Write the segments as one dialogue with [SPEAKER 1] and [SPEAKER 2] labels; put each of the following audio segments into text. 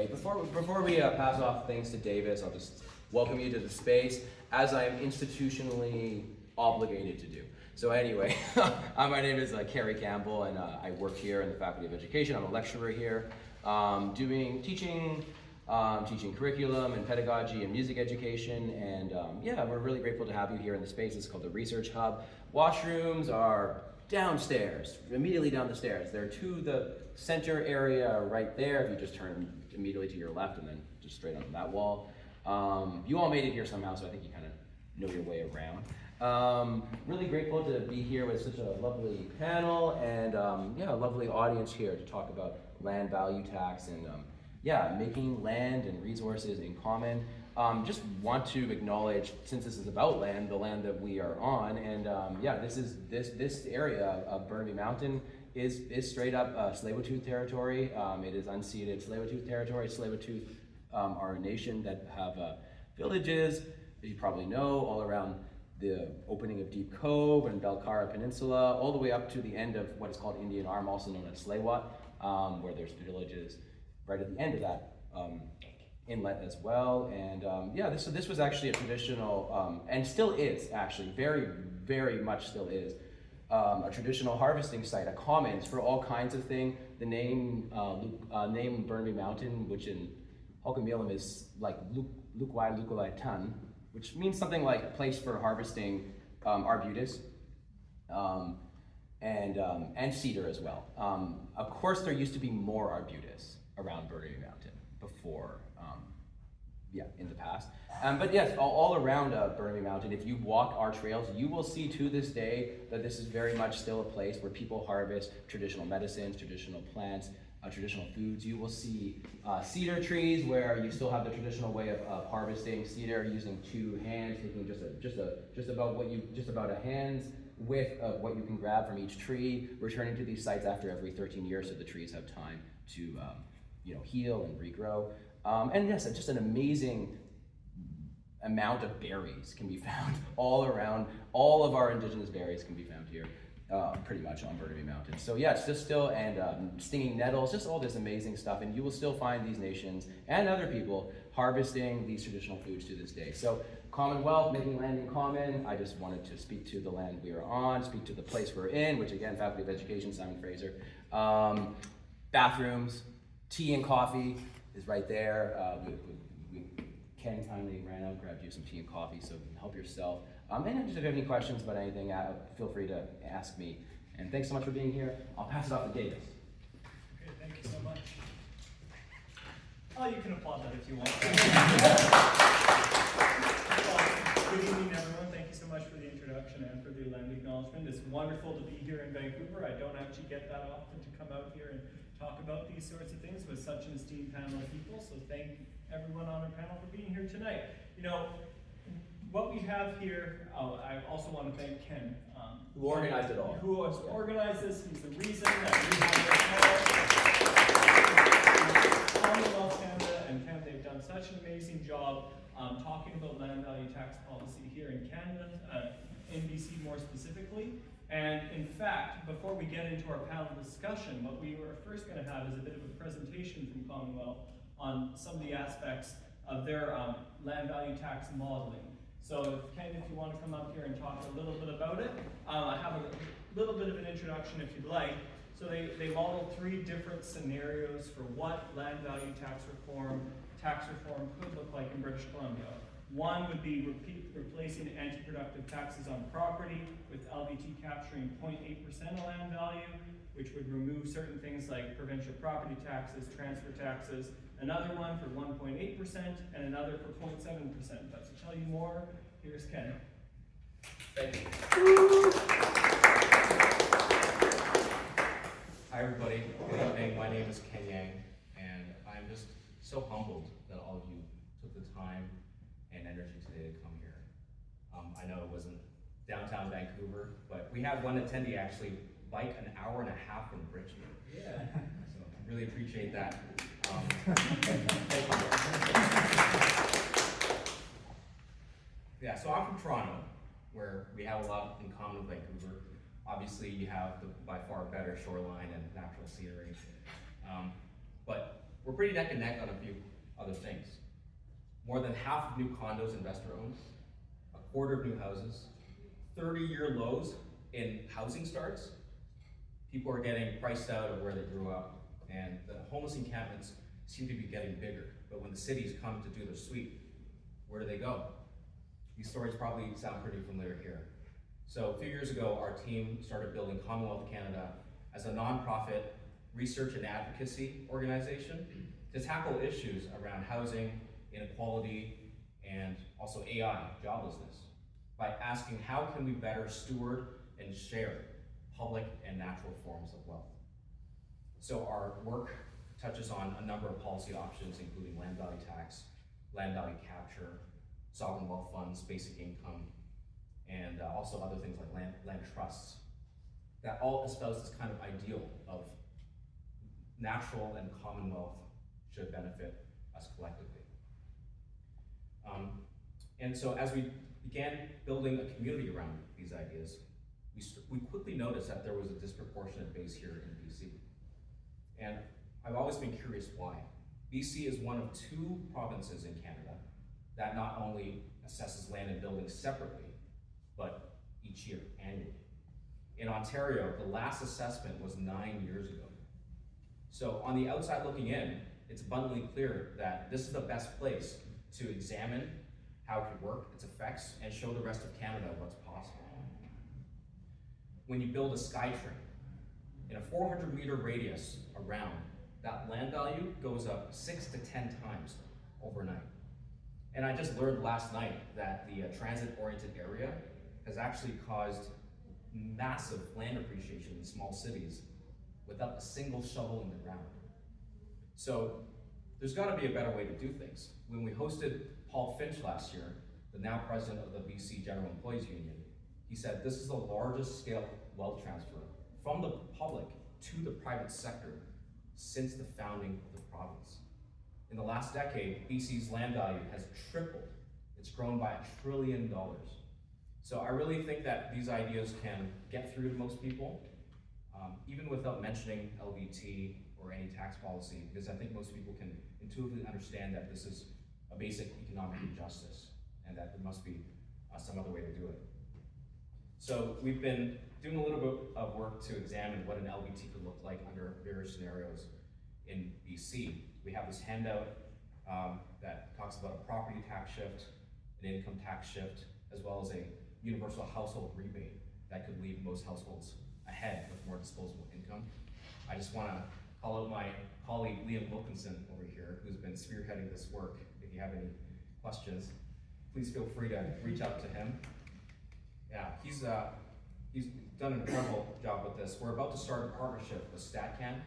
[SPEAKER 1] anyway, before we pass off things to Davis, I'll just welcome you to the space, as I am institutionally obligated to do. So anyway, my name is Cary Campbell, and I work here in the Faculty of Education. I'm a lecturer here, teaching curriculum and pedagogy and music education, and yeah, we're really grateful to have you here in the space. It's called the Research Hub. Washrooms are downstairs, immediately down the stairs. They're to the center area right there, if you just turn immediately to your left and then just straight onto that wall. You all made it here somehow, so I think you kind of know your way around. Really grateful to be here with such a lovely panel and yeah, a lovely audience here to talk about land value tax and yeah, making land and resources in common. Just want to acknowledge, since this is about land, the land that we are on, and yeah, this area of Burnaby Mountain is straight up Tsleil-Waututh territory. It is unceded Tsleil-Waututh territory. Tsleil-Waututh are a nation that have villages, as you probably know, all around the opening of Deep Cove and Belcara Peninsula, all the way up to the end of what is called Indian Arm, also known as Tsleil-Waututh, where there's villages right at the end of that inlet as well. And yeah, this was actually a traditional, and still is actually, very, very much still is, a traditional harvesting site, a commons for all kinds of things. The name Burnaby Mountain, which in Hokkamilam is like Lukwai Lukulai Tan, which means something like a place for harvesting arbutus and cedar as well. Of course, there used to be more arbutus around Burnaby Mountain before, yeah, in the past. But yes, all around Burnaby Mountain, if you walk our trails, you will see to this day that this is very much still a place where people harvest traditional medicines, traditional plants, traditional foods. You will see cedar trees where you still have the traditional way of harvesting cedar using two hands, taking just about a hand's width of what you can grab from each tree, returning to these sites after every 13 years so the trees have time to heal and regrow. And yes, just an amazing amount of berries can be found all around. All of our indigenous berries can be found here. Pretty much on Burnaby Mountain. So yeah, it's just still, and stinging nettles, just all this amazing stuff, and you will still find these nations and other people harvesting these traditional foods to this day. So Commonwealth, making land in common, I just wanted to speak to the land we are on, speak to the place we're in, which again, Faculty of Education, Simon Fraser. Bathrooms, tea and coffee is right there. Ken kindly ran out, grabbed you some tea and coffee, so help yourself. And if you have any questions about anything, feel free to ask me. And thanks so much for being here. I'll pass it off to Davis.
[SPEAKER 2] Okay, thank you so much. Oh, you can applaud that if you want. Good evening, everyone. Thank you so much for the introduction and for the land acknowledgement. It's wonderful to be here in Vancouver. I don't actually get that often to come out here and talk about these sorts of things with such an esteemed panel of people. So thank everyone on our panel for being here tonight. You know, what we have here, I also want to thank Ken.
[SPEAKER 1] Who organized it all.
[SPEAKER 2] Who has organized this. He's the reason that we have this Commonwealth Canada and Ken. They've done such an amazing job talking about land value tax policy here in Canada, in BC more specifically. And in fact, before we get into our panel discussion, what we were first going to have is a bit of a presentation from Commonwealth on some of the aspects of their land value tax modeling. So Ken, if you want to come up here and talk a little bit about it, I have a little bit of an introduction if you'd like. So they modeled 3 different scenarios for what land value tax reform could look like in British Columbia. One would be replacing anti-productive taxes on property with LVT capturing 0.8% of land value, which would remove certain things like provincial property taxes, transfer taxes. Another one for 1.8% and another for 0.7%. But to tell you more, here's Ken.
[SPEAKER 1] Thank you.
[SPEAKER 3] Hi everybody, good evening. My name is Ken Yang, and I'm just so humbled that all of you took the time and energy today to come here. I know it wasn't downtown Vancouver, but we had one attendee actually bike an hour and a half from Richmond.
[SPEAKER 2] Yeah.
[SPEAKER 3] So I really appreciate that. Yeah, so I'm from Toronto, where we have a lot in common with Vancouver. Obviously, you have the by far better shoreline and natural scenery. But we're pretty neck and neck on a few other things. More than half of new condos investor-owned, a quarter of new houses, 30-year lows in housing starts. People are getting priced out of where they grew up, and the homeless encampments seem to be getting bigger. But when the cities come to do their sweep, where do they go? These stories probably sound pretty familiar here. So a few years ago, our team started building Commonwealth Canada as a nonprofit research and advocacy organization to tackle issues around housing, inequality, and also AI, joblessness, by asking how can we better steward and share public and natural forms of wealth. So our work touches on a number of policy options, including land value tax, land value capture, sovereign wealth funds, basic income, and also other things like land trusts that all espouse this kind of ideal of natural and commonwealth should benefit us collectively. And so as we began building a community around these ideas, we quickly noticed that there was a disproportionate base here in BC. And I've always been curious why. BC is one of 2 provinces in Canada that not only assesses land and buildings separately, but each year, annually. In Ontario, the last assessment was 9 years ago. So on the outside looking in, it's abundantly clear that this is the best place to examine how it could work, its effects, and show the rest of Canada what's possible. When you build a SkyTrain, in a 400-meter radius around, that land value goes up 6 to 10 times overnight. And I just learned last night that the transit-oriented area has actually caused massive land appreciation in small cities without a single shovel in the ground. So there's got to be a better way to do things. When we hosted Paul Finch last year, the now president of the BC General Employees Union, he said this is the largest scale wealth transfer from the public to the private sector since the founding of the province. In the last decade, BC's land value has tripled. It's grown by $1 trillion. So I really think that these ideas can get through to most people, even without mentioning LVT or any tax policy, because I think most people can intuitively understand that this is a basic economic injustice and that there must be some other way to do it. So we've been doing a little bit of work to examine what an LVT could look like under various scenarios in BC. We have this handout that talks about a property tax shift, an income tax shift, as well as a universal household rebate that could leave most households ahead with more disposable income. I just want to call out my colleague Liam Wilkinson over here, who's been spearheading this work. If you have any questions, please feel free to reach out to him. Yeah, he's done an incredible job with this. We're about to start a partnership with StatCan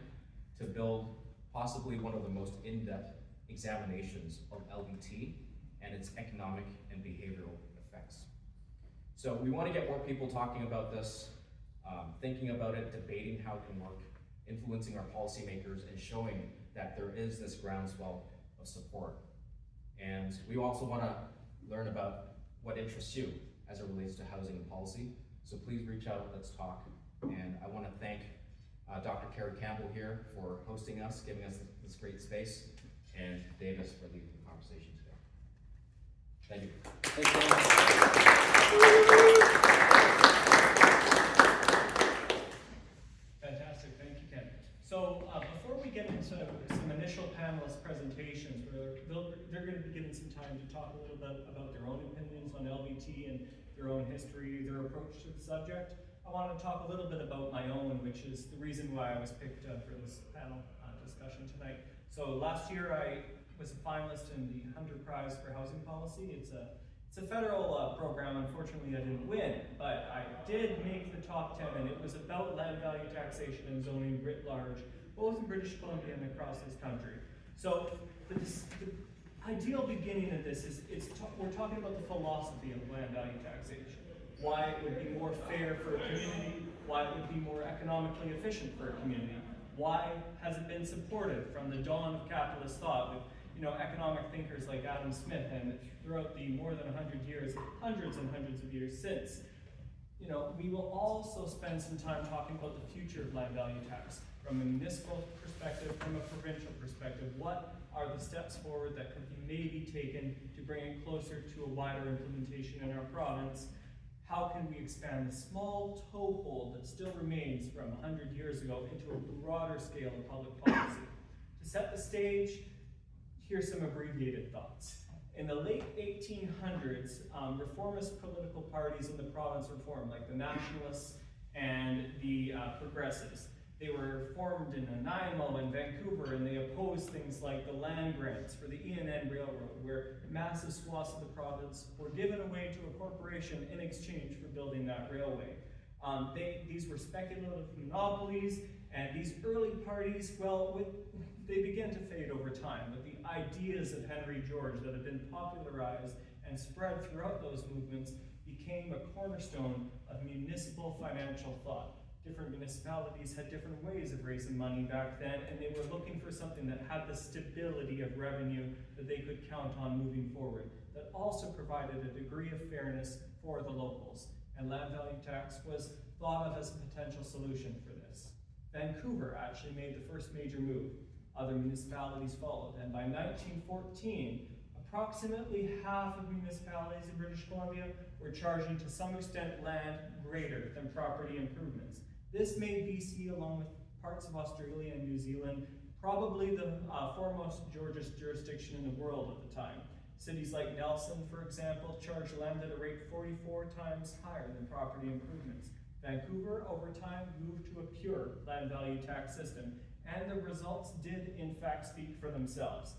[SPEAKER 3] to build possibly one of the most in-depth examinations of LVT and its economic and behavioral effects. So we want to get more people talking about this, thinking about it, debating how it can work, influencing our policymakers, and showing that there is this groundswell of support. And we also want to learn about what interests you as it relates to housing and policy. So please reach out, let's talk. And I want to thank Dr. Cary Campbell here for hosting us, giving us this great space, and Davis for leading the conversation today. Thank you.
[SPEAKER 1] Thanks, Dan.
[SPEAKER 2] Fantastic, thank you, Ken. So before we get into some initial panelist presentations, they're going to be given some time to talk a little bit about their own opinions on LVT and their own history, their approach to the subject. I want to talk a little bit about my own, which is the reason why I was picked for this panel discussion tonight. So last year I was a finalist in the Hunter Prize for Housing Policy. It's a federal program. Unfortunately, I didn't win, but I did make the top 10, and it was about land value taxation and zoning writ large, both in British Columbia and across this country. So the ideal beginning of this is we're talking about the philosophy of land value taxation. Why it would be more fair for a community, why it would be more economically efficient for a community, why has it been supported from the dawn of capitalist thought with economic thinkers like Adam Smith, and throughout the more than 100 years, hundreds and hundreds of years since. we will also spend some time talking about the future of land value tax from a municipal perspective, from a provincial perspective. What are the steps forward that could be maybe taken to bring it closer to a wider implementation in our province? How can we expand the small toehold that still remains from 100 years ago into a broader scale of public policy? To set the stage, here's some abbreviated thoughts. In the late 1800s, reformist political parties in the province were formed, like the Nationalists and the Progressives. They were formed in Nanaimo and Vancouver, and they opposed things like the land grants for the ENN Railroad, where massive swaths of the province were given away to a corporation in exchange for building that railway. These were speculative monopolies, and these early parties, well, they began to fade over time, but the ideas of Henry George that had been popularized and spread throughout those movements became a cornerstone of municipal financial thought. Different municipalities had different ways of raising money back then, and they were looking for something that had the stability of revenue that they could count on moving forward, that also provided a degree of fairness for the locals. And land value tax was thought of as a potential solution for this. Vancouver actually made the first major move. Other municipalities followed, and by 1914, approximately half of municipalities in British Columbia were charging to some extent land greater than property improvements. This made BC, along with parts of Australia and New Zealand, probably the foremost jurisdiction in the world at the time. Cities like Nelson, for example, charged land at a rate 44 times higher than property improvements. Vancouver, over time, moved to a pure land value tax system, and the results did, in fact, speak for themselves.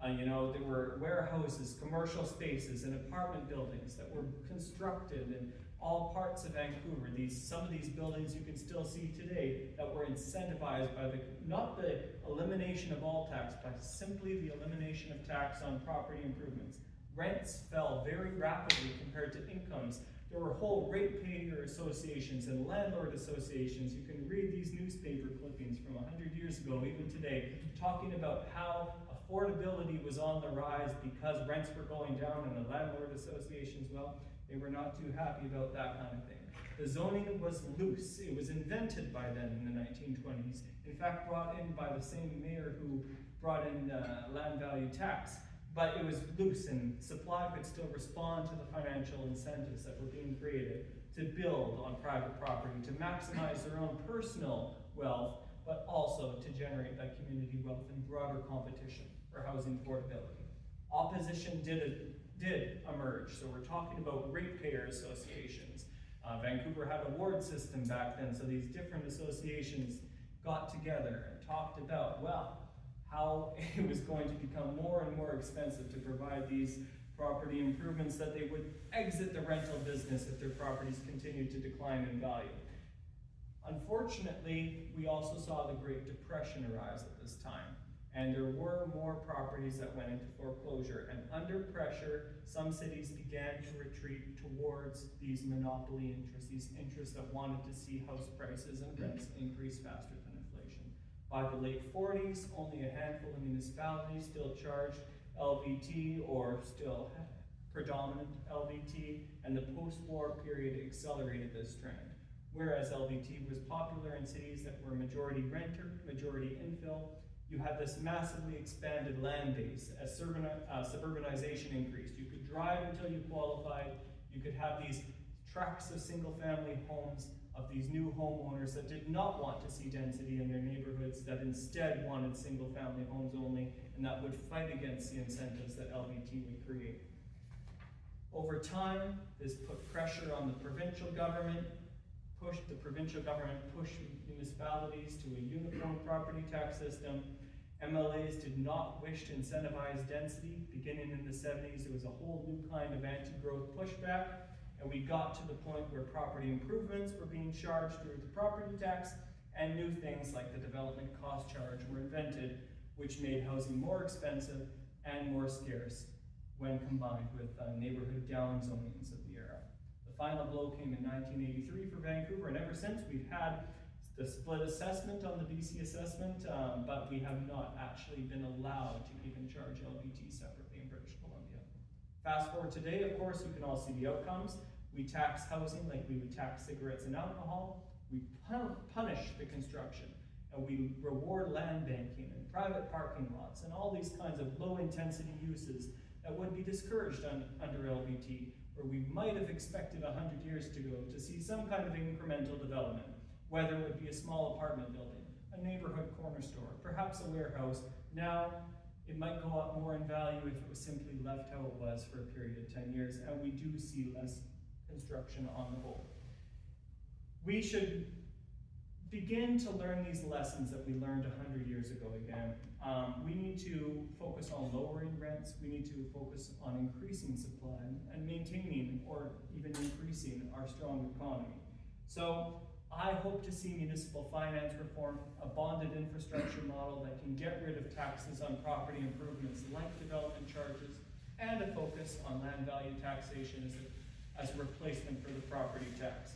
[SPEAKER 2] There were warehouses, commercial spaces, and apartment buildings that were constructed in all parts of Vancouver. Some of these buildings you can still see today that were incentivized by not the elimination of all tax, but simply the elimination of tax on property improvements. Rents fell very rapidly compared to incomes. There were whole ratepayer associations and landlord associations. You can read these newspaper clippings from 100 years ago, even today, talking about how affordability was on the rise because rents were going down, and the landlord associations, well, they were not too happy about that kind of thing. The zoning was loose. It was invented by then in the 1920s. In fact, brought in by the same mayor who brought in land value tax. But it was loose, and supply could still respond to the financial incentives that were being created to build on private property, to maximize their own personal wealth, but also to generate that community wealth and broader competition for housing affordability. Opposition did emerge, so we're talking about ratepayer associations. Vancouver had a ward system back then, so these different associations got together and talked about, well, how it was going to become more and more expensive to provide these property improvements, that they would exit the rental business if their properties continued to decline in value. Unfortunately, we also saw the Great Depression arise at this time, and there were more properties that went into foreclosure, and under pressure, some cities began to retreat towards these monopoly interests, these interests that wanted to see house prices and rents increase faster than inflation. By the late 40s, only a handful of municipalities still charged LVT or still predominant LVT, and the post-war period accelerated this trend. Whereas LVT was popular in cities that were majority renter, majority infill, you had this massively expanded land base as suburbanization increased. You could drive until you qualified. You could have these tracts of single-family homes of these new homeowners that did not want to see density in their neighborhoods, that instead wanted single-family homes only, and that would fight against the incentives that LVT would create. Over time, this put pressure on the provincial government, pushed municipalities to a uniform property tax system. MLAs did not wish to incentivize density. Beginning in the 70s, there was a whole new kind of anti-growth pushback, and we got to the point where property improvements were being charged through the property tax, and new things like the development cost charge were invented, which made housing more expensive and more scarce when combined with neighborhood downzonings of the era. The final blow came in 1983 for Vancouver, and ever since we've had the split assessment on the BC assessment, but we have not actually been allowed to even charge LVT separately in British Columbia. Fast forward today, of course, you can all see the outcomes. We tax housing like we would tax cigarettes and alcohol. We punish the construction, and we reward land banking and private parking lots and all these kinds of low-intensity uses that would be discouraged under LVT, where we might have expected 100 years to go to see some kind of incremental development, whether it would be a small apartment building, a neighborhood corner store, perhaps a warehouse. Now, it might go up more in value if it was simply left how it was for a period of 10 years, and we do see less construction on the whole. We should begin to learn these lessons that we learned 100 years ago again. We need to focus on lowering rents. We need to focus on increasing supply and maintaining or even increasing our strong economy. So I hope to see municipal finance reform, a bonded infrastructure model that can get rid of taxes on property improvements like development charges, and a focus on land value taxation as a replacement for the property tax.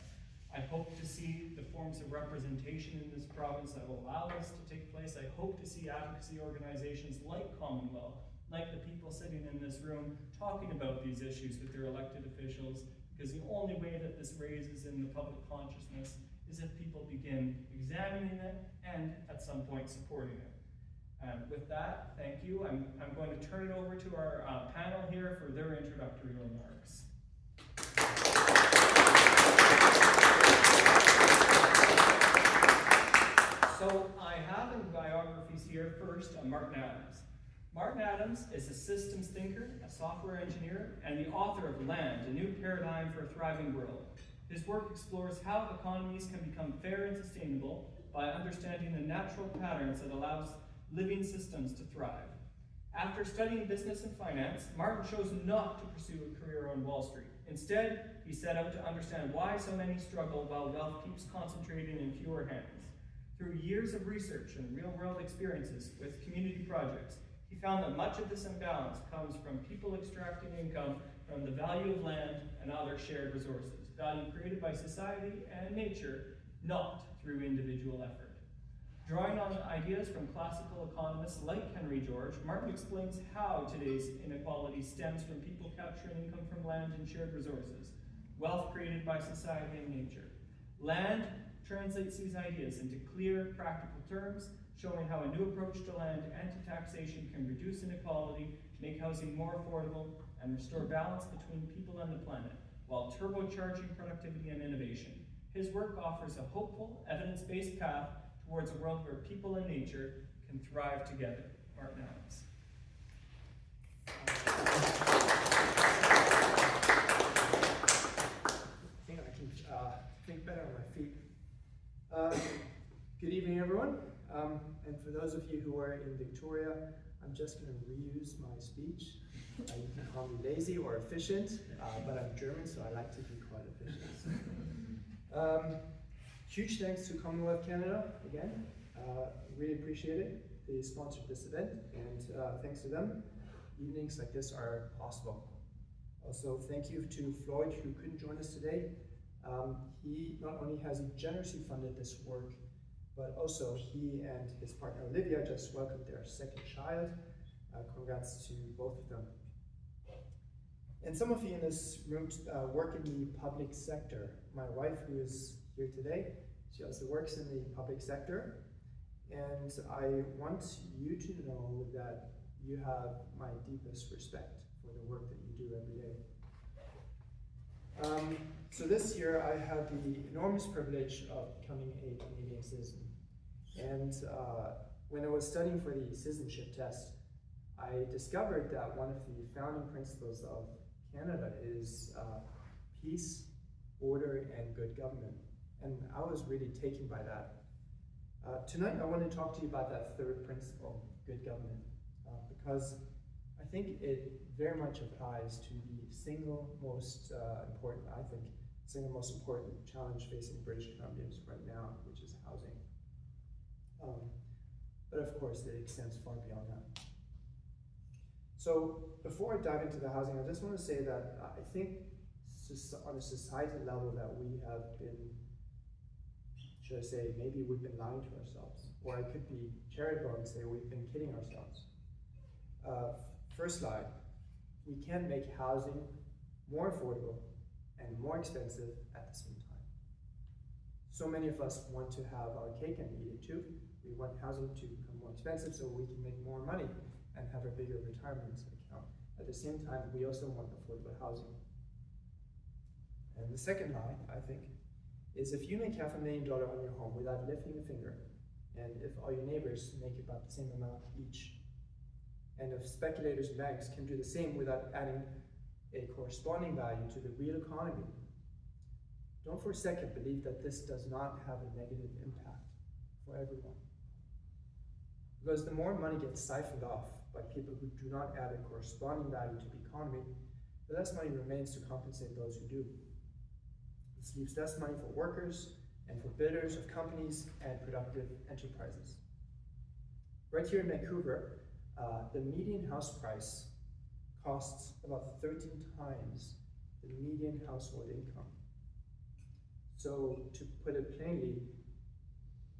[SPEAKER 2] I hope to see the forms of representation in this province that will allow this to take place. I hope to see advocacy organizations like Commonwealth, like the people sitting in this room, talking about these issues with their elected officials, because the only way that this raises in the public consciousness is if people begin examining it and at some point supporting it. With that, thank you. I'm going to turn it over to our panel here for their introductory remarks. So I have in biographies here first on Martin Adams. Martin Adams is a systems thinker, a software engineer, and the author of Land, A New Paradigm for a Thriving World. His work explores how economies can become fair and sustainable by understanding the natural patterns that allows living systems to thrive. After studying business and finance, Martin chose not to pursue a career on Wall Street. Instead, he set out to understand why so many struggle while wealth keeps concentrating in fewer hands. Through years of research and real-world experiences with community projects, he found that much of this imbalance comes from people extracting income from the value of land and other shared resources, value created by society and nature, not through individual effort. Drawing on ideas from classical economists like Henry George, Martin explains how today's inequality stems from people capturing income from land and shared resources, wealth created by society and nature. Land translates these ideas into clear, practical terms, showing how a new approach to land and to taxation can reduce inequality, make housing more affordable, and restore balance between people and the planet, while turbocharging productivity and innovation. His work offers a hopeful, evidence-based path towards a world where people and nature can thrive together. Martin Adams.
[SPEAKER 4] I think I can think better on my feet. Good evening, everyone. And for those of you who are in Victoria, I'm just going to reuse my speech. You can call me lazy or efficient, but I'm German, so I like to be quite efficient. Huge thanks to Commonwealth Canada again. Really appreciate it. They sponsored this event, and thanks to them, evenings like this are possible. Also, thank you to Floyd, who couldn't join us today. He not only has he generously funded this work, but also he and his partner Olivia just welcomed their second child. Congrats to both of them. And some of you in this room work in the public sector. My wife, who is here today, she also works in the public sector. And I want you to know that you have my deepest respect for the work that you do every day. So this year I had the enormous privilege of becoming a Canadian citizen. And when I was studying for the citizenship test, I discovered that one of the founding principles of Canada is peace, order, and good government. And I was really taken by that. Tonight I want to talk to you about that third principle, good government, because I think it very much applies to the single most important challenge facing British Columbians right now, which is housing. But of course, it extends far beyond that. So before I dive into the housing, I just want to say that I think on a societal level that we have been, should I say, maybe we've been lying to ourselves, or I could be charitable and say we've been kidding ourselves. First lie, we can make housing more affordable and more expensive at the same time. So many of us want to have our cake and eat it too. We want housing to become more expensive so we can make more money and have a bigger retirement account. At the same time, we also want affordable housing. And the second lie, I think, is if you make $500,000 on your home without lifting a finger, and if all your neighbors make about the same amount each, and if speculators and banks can do the same without adding a corresponding value to the real economy, don't for a second believe that this does not have a negative impact for everyone. Because the more money gets siphoned off by people who do not add a corresponding value to the economy, the less money remains to compensate those who do. This leaves less money for workers and for builders of companies and productive enterprises. Right here in Vancouver, the median house price costs about 13 times the median household income. So to put it plainly,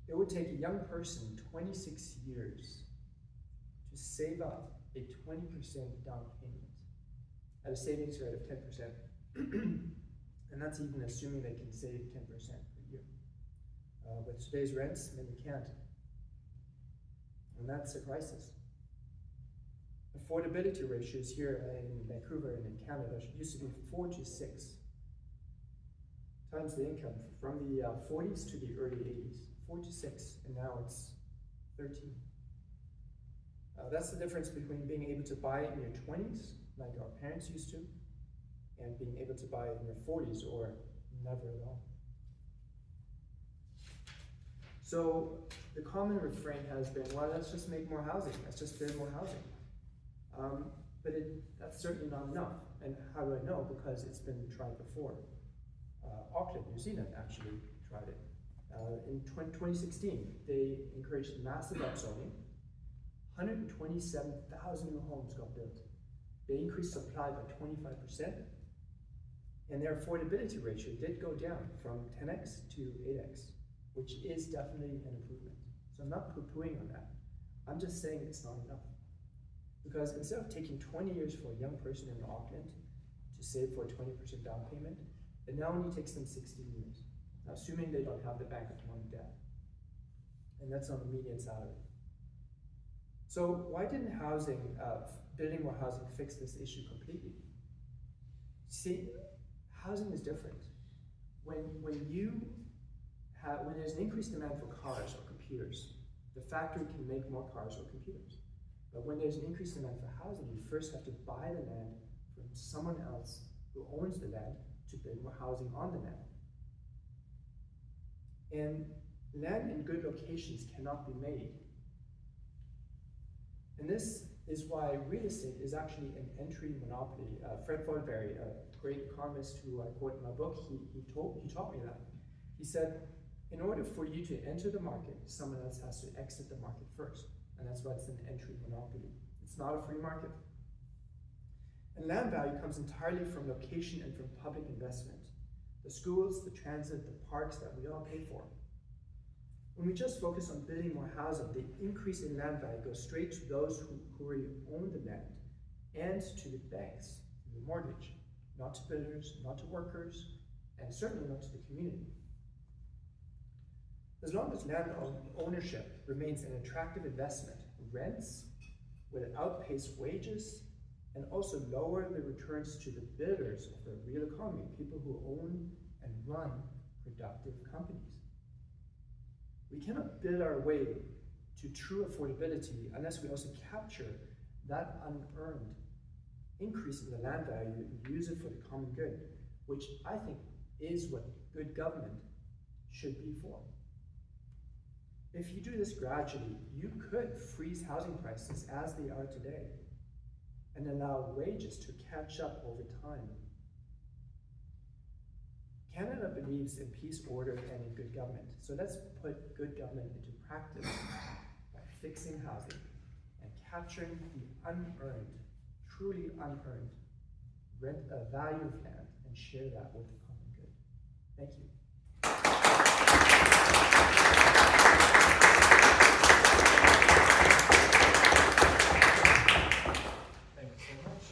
[SPEAKER 4] it would take a young person 26 years to save up a 20% down payment at a savings rate of 10%. And that's even assuming they can save 10% per year. With today's rents, many can't. And that's a crisis. Affordability ratios here in Vancouver and in Canada used to be 4 to 6 times the income from the 40s to the early 80s. 4 to 6, and now it's 13. That's the difference between being able to buy in your 20s, like our parents used to, and being able to buy in your 40s or never at all. So the common refrain has been, well, let's just make more housing, let's just build more housing. But that's certainly not enough. And how do I know? Because it's been tried before. Auckland, New Zealand actually tried it. In 2016, they encouraged massive upzoning. 127,000 new homes got built. They increased supply by 25%, and their affordability ratio did go down from 10x to 8x, which is definitely an improvement. So I'm not poo-pooing on that. I'm just saying it's not enough. Because instead of taking 20 years for a young person in Auckland to save for a 20% down payment, it now only takes them 16 years. Now, assuming they don't have the Bank of Toronto debt. And that's on the median salary. So why didn't building more housing fix this issue completely? See, housing is different. When there's an increased demand for cars or computers, the factory can make more cars or computers. But when there's an increased demand for housing, you first have to buy the land from someone else who owns the land to build more housing on the land. And land in good locations cannot be made. And this is why real estate is actually an entry monopoly. Fred Foldberry, a great economist who I quote in my book, he taught me that. He said, in order for you to enter the market, someone else has to exit the market first. And that's why it's an entry monopoly. It's not a free market. And land value comes entirely from location and from public investment. The schools, the transit, the parks that we all pay for. When we just focus on building more housing, the increase in land value goes straight to those who already own the land and to the banks, to the mortgage, not to builders, not to workers, and certainly not to the community. As long as land ownership remains an attractive investment, rents will outpace wages and also lower the returns to the builders of the real economy, people who own and run productive companies. We cannot build our way to true affordability unless we also capture that unearned increase in the land value and use it for the common good, which I think is what good government should be for. If you do this gradually, you could freeze housing prices as they are today and allow wages to catch up over time. Canada believes in peace, order, and in good government. So let's put good government into practice by fixing housing and capturing the unearned, truly unearned value of land and share that with the common good. Thank you.
[SPEAKER 2] Thank you so much.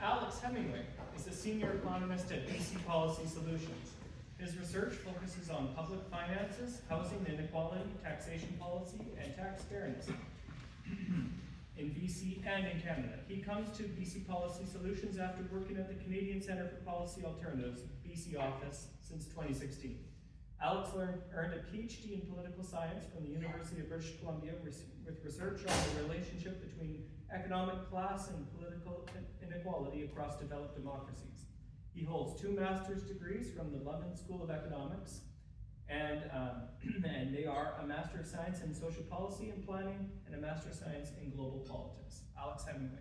[SPEAKER 2] Alex Hemingway is a senior economist at BC Policy Solutions. His research focuses on public finances, housing inequality, taxation policy, and tax fairness in BC and in Canada. He comes to BC Policy Solutions after working at the Canadian Centre for Policy Alternatives, BC office, since 2016. Alex earned a PhD in political science from the University of British Columbia with research on the relationship between economic class and political inequality across developed democracies. He holds 2 master's degrees from the London School of Economics, and they are a Master of Science in Social Policy and Planning and a Master of Science in Global Politics. Alex Hemingway.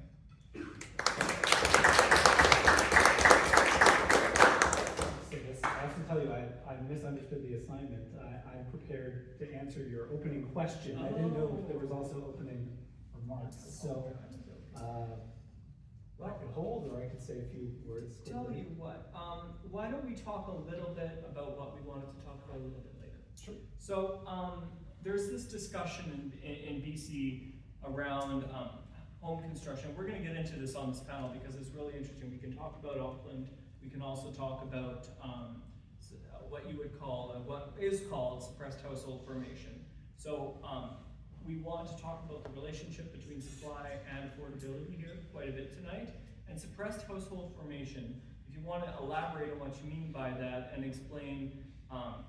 [SPEAKER 5] I have to tell you, I misunderstood the assignment. I prepared to answer your opening question. I didn't know if there was also opening remarks. So, I could hold, or I could say a few words.
[SPEAKER 2] Tell you what, why don't we talk a little bit about what we wanted to talk about a little bit later?
[SPEAKER 5] Sure.
[SPEAKER 2] So, there's this discussion in BC around home construction. We're going to get into this on this panel because it's really interesting. We can talk about Auckland. We can also talk about what you would call, what is called suppressed household formation. So we want to talk about the relationship between supply and affordability here quite a bit tonight. And suppressed household formation, if you want to elaborate on what you mean by that and explain how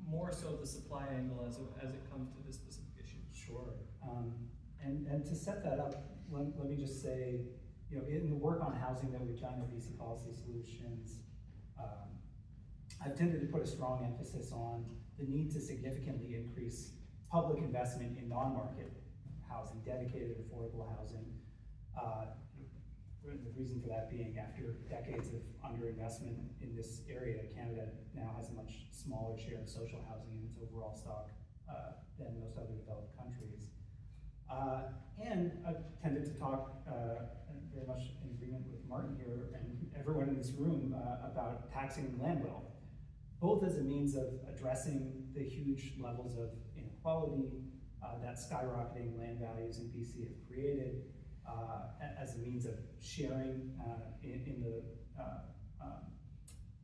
[SPEAKER 2] more so the supply angle as it comes to this specific issue.
[SPEAKER 5] Sure. And to set that up, let me just say, in the work on housing that we've done at BC Policy Solutions, I've tended to put a strong emphasis on the need to significantly increase public investment in non-market housing, dedicated affordable housing. The reason for that being, after decades of underinvestment in this area, Canada now has a much smaller share of social housing in its overall stock than most other developed countries. And I've tended to talk very much in agreement with Martin here and everyone in this room about taxing land wealth, both as a means of addressing the huge levels of inequality that skyrocketing land values in BC have created, as a means of sharing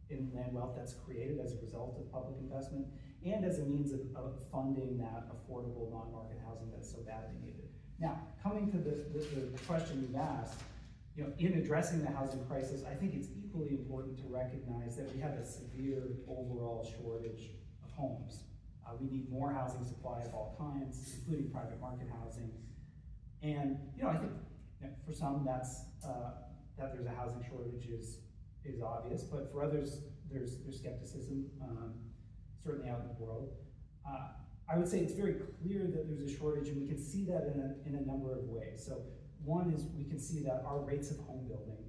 [SPEAKER 5] in land wealth that's created as a result of public investment, and as a means of funding that affordable non-market housing that's so badly needed. Now, coming to the question you've asked, in addressing the housing crisis, I think it's equally important to recognize that we have a severe overall shortage of homes. We need more housing supply of all kinds, including private market housing. And I think for some that's that there's a housing shortage is obvious, but for others there's skepticism, certainly out in the world. I would say it's very clear that there's a shortage, and we can see that in a number of ways. So one is we can see that our rates of home building,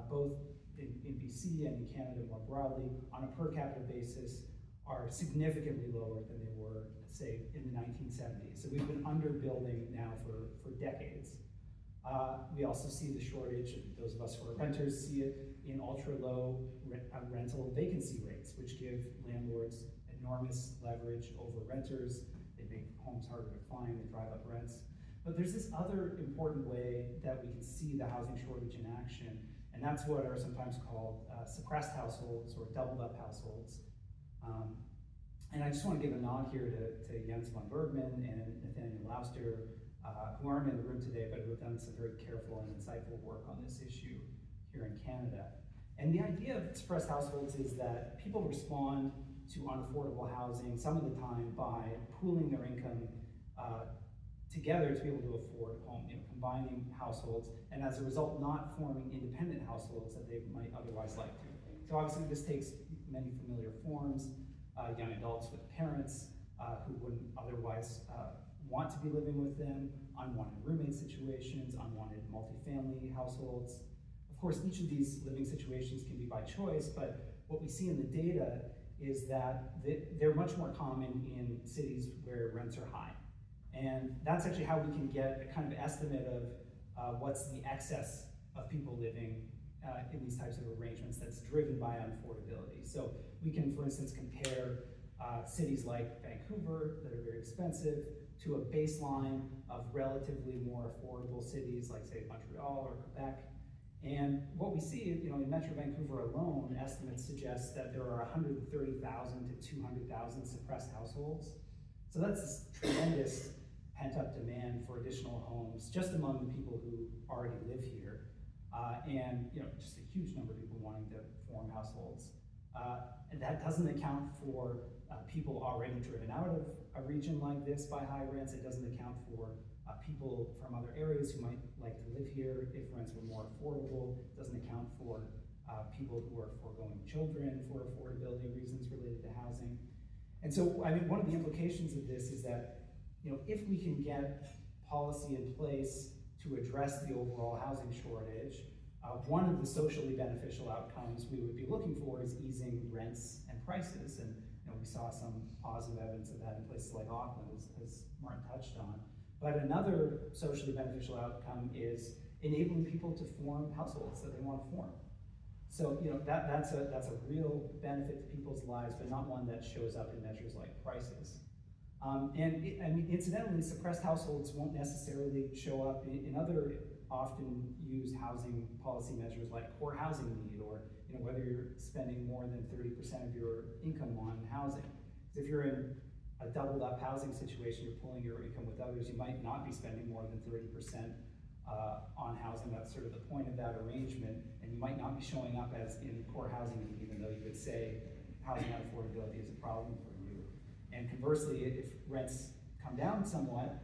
[SPEAKER 5] both in BC and in Canada more broadly, on a per capita basis, are significantly lower than they were, say, in the 1970s. So we've been underbuilding now for decades. We also see the shortage, those of us who are renters see it in ultra-low rental vacancy rates, which give landlords enormous leverage over renters. They make homes harder to find, they drive up rents. But there's this other important way that we can see the housing shortage in action, and that's what are sometimes called suppressed households or doubled up households. And I just want to give a nod here to Jens von Bergman and Nathaniel Lauster, who aren't in the room today, but who have done some very careful and insightful work on this issue here in Canada. And the idea of suppressed households is that people respond to unaffordable housing some of the time by pooling their income together to be able to afford a home, combining households, and as a result not forming independent households that they might otherwise like to. So obviously this takes many familiar forms, young adults with parents who wouldn't otherwise want to be living with them, unwanted roommate situations, unwanted multifamily households. Of course, each of these living situations can be by choice, but what we see in the data is that they're much more common in cities where rents are high. And that's actually how we can get a kind of estimate of what's the excess of people living in these types of arrangements that's driven by unaffordability. So we can, for instance, compare cities like Vancouver that are very expensive to a baseline of relatively more affordable cities like, say, Montreal or Quebec. And what we see, in Metro Vancouver alone, estimates suggest that there are 130,000 to 200,000 suppressed households. So that's this tremendous pent-up demand for additional homes just among the people who already live here. And just a huge number of people wanting to form households. And that doesn't account for people already driven out of a region like this by high rents. It doesn't account for people from other areas who might like to live here if rents were more affordable. It doesn't account for people who are foregoing children for affordability reasons related to housing. And so, one of the implications of this is that, if we can get policy in place to address the overall housing shortage, one of the socially beneficial outcomes we would be looking for is easing rents and prices. And we saw some positive evidence of that in places like Auckland, as Martin touched on. But another socially beneficial outcome is enabling people to form households that they want to form. So that's a real benefit to people's lives, but not one that shows up in measures like prices. Incidentally, suppressed households won't necessarily show up in other often used housing policy measures like core housing need, or whether you're spending more than 30% of your income on housing. If you're in a doubled up housing situation, you're pulling your income with others, you might not be spending more than 30% on housing. That's sort of the point of that arrangement, and you might not be showing up as in core housing need, even though you would say housing unaffordability is a problem for you. And conversely, if rents come down somewhat,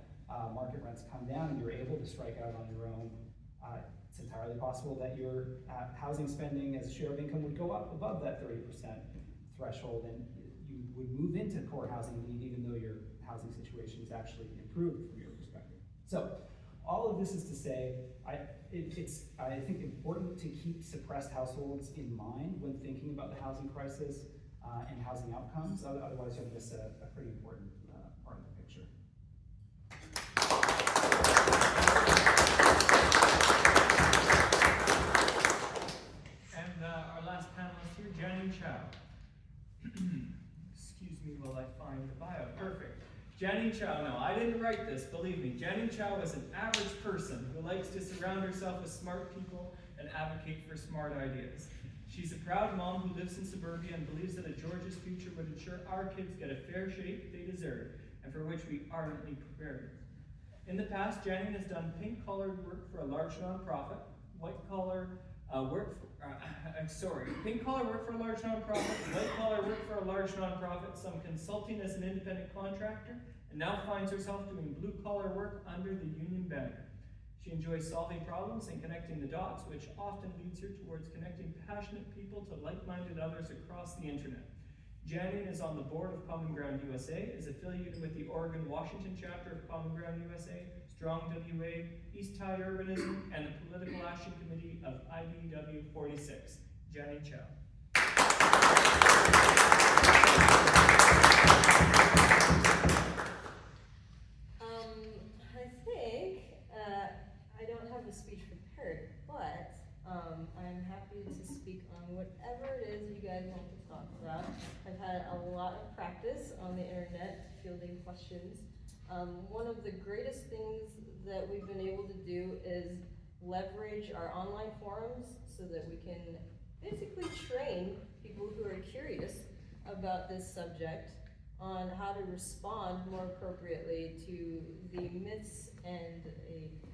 [SPEAKER 5] market rents come down, and you're able to strike out on your own, it's entirely possible that your housing spending as a share of income would go up above that 30% threshold, and you would move into core housing need even though your housing situation is actually improved from your perspective. So all of this is to say, it's I think important to keep suppressed households in mind when thinking about the housing crisis and housing outcomes. Otherwise, you'll miss a pretty important part of the picture.
[SPEAKER 2] And our last panelist here, Chow. Excuse me while I find the bio. Perfect. Chow, no, I didn't write this, believe me. Chow is an average person who likes to surround herself with smart people and advocate for smart ideas. She's a proud mom who lives in suburbia and believes that a Georgia's future would ensure our kids get a fair shake they deserve, and for which we ardently prepared. In the past, Janine has done pink-collared work for a large nonprofit, white-collar pink-collar work for a large nonprofit, white-collar work for a large nonprofit, some consulting as an independent contractor, and now finds herself doing blue-collar work under the union banner. She enjoys solving problems and connecting the dots, which often leads her towards connecting passionate people to like-minded others across the internet. Janine is on the board of Common Ground USA, is affiliated with the Oregon-Washington chapter of Common Ground USA, Strong WA, East Tide Urbanism, and the Political Action Committee of IBW 46. Janine Chow.
[SPEAKER 6] I don't have a speech prepared, but I'm happy to speak on whatever it is you guys want to talk about. I've had a lot of practice on the internet fielding questions. One of the greatest things that we've been able to do is leverage our online forums so that we can basically train people who are curious about this subject on how to respond more appropriately to the myths and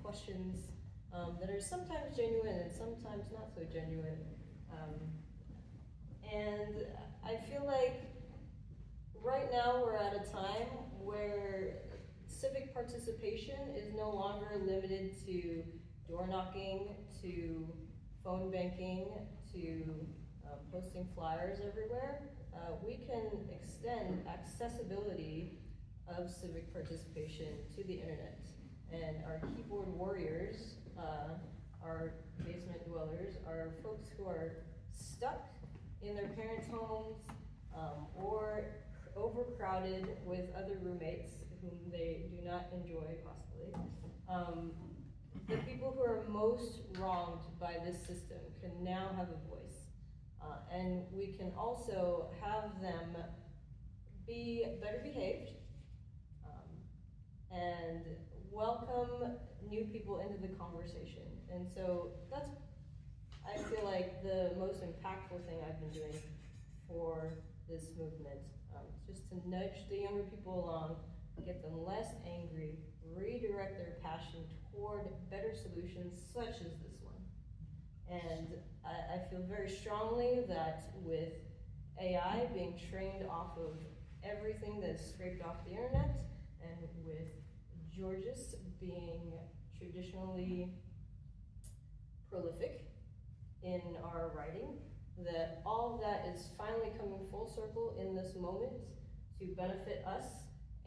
[SPEAKER 6] questions that are sometimes genuine and sometimes not so genuine. And I feel like right now we're at a time where civic participation is no longer limited to door knocking, to phone banking, to posting flyers everywhere. We can extend accessibility of civic participation to the internet. And our keyboard warriors, our basement dwellers, are folks who are stuck in their parents' homes or overcrowded with other roommates whom they do not enjoy, possibly. The people who are most wronged by this system can now have a voice. And we can also have them be better behaved and welcome new people into the conversation. And so that's I feel like the most impactful thing I've been doing for this movement, just to nudge the younger people along, get them less angry, redirect their passion toward better solutions such as this one. And I feel very strongly that with AI being trained off of everything that's scraped off the internet, and with Georges being traditionally prolific in our writing, that all of that is finally coming full circle in this moment to benefit us,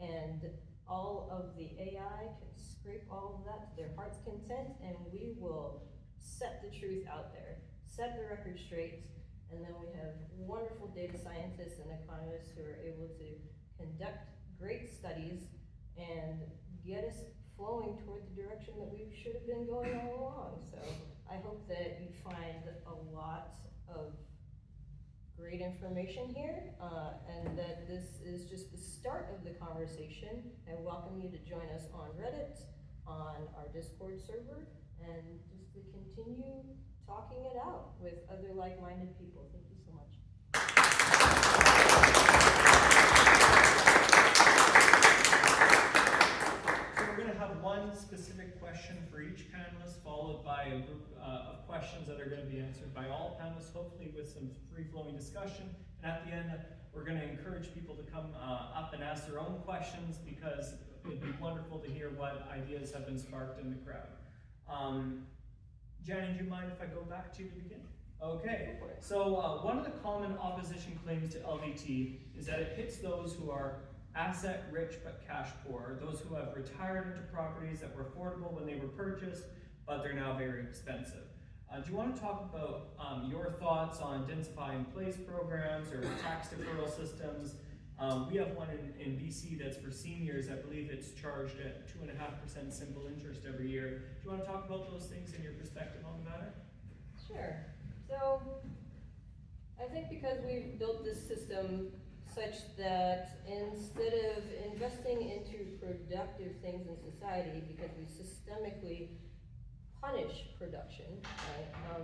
[SPEAKER 6] and all of the AI can scrape all of that to their heart's content, and we will set the truth out there, set the record straight, and then we have wonderful data scientists and economists who are able to conduct great studies and get us flowing toward the direction that we should have been going all along. So I hope that you find a lot of great information here, and that this is just the start of the conversation. I welcome you to join us on Reddit, on our Discord server, and just to continue talking it out with other like-minded people. Thank you so much.
[SPEAKER 2] So we're going to have one specific question for each panelist, followed by a group of questions that are going to be answered by all panelists, hopefully with some free-flowing discussion. And at the end, we're going to encourage people to come up and ask their own questions, because it'd be wonderful to hear what ideas have been sparked in the crowd. Jenny, do you mind if I go back to you to begin? Okay, so one of the common opposition claims to LVT is that it hits those who are asset rich but cash poor, those who have retired into properties that were affordable when they were purchased, but they're now very expensive. Do you want to talk about your thoughts on densifying place programs or tax deferral systems? We have one in BC that's for seniors. I believe it's charged at 2.5% simple interest every year. Do you want to talk about those things and your perspective on the matter?
[SPEAKER 6] Sure. So I think because we've built this system such that instead of investing into productive things in society, because we systemically punish production, right?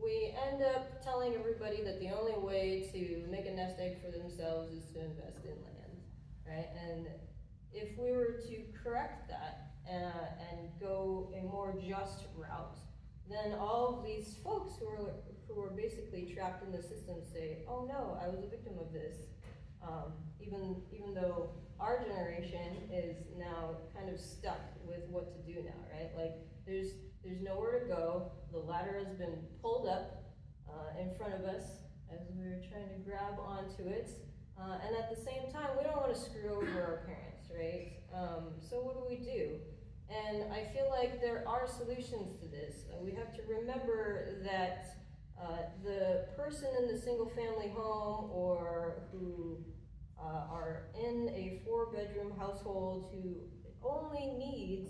[SPEAKER 6] We end up telling everybody that the only way to make a nest egg for themselves is to invest in land, right? And if we were to correct that and go a more just route, then all of these folks who are basically trapped in the system say, oh no, I was a victim of this. Even though our generation is now kind of stuck with what to do now, right? Like there's nowhere to go. The ladder has been pulled up in front of us as we're trying to grab onto it. And at the same time, we don't want to screw over our parents, right? So what do? And I feel like there are solutions to this. We have to remember that the person in the single family home, or who are in a 4-bedroom household who only needs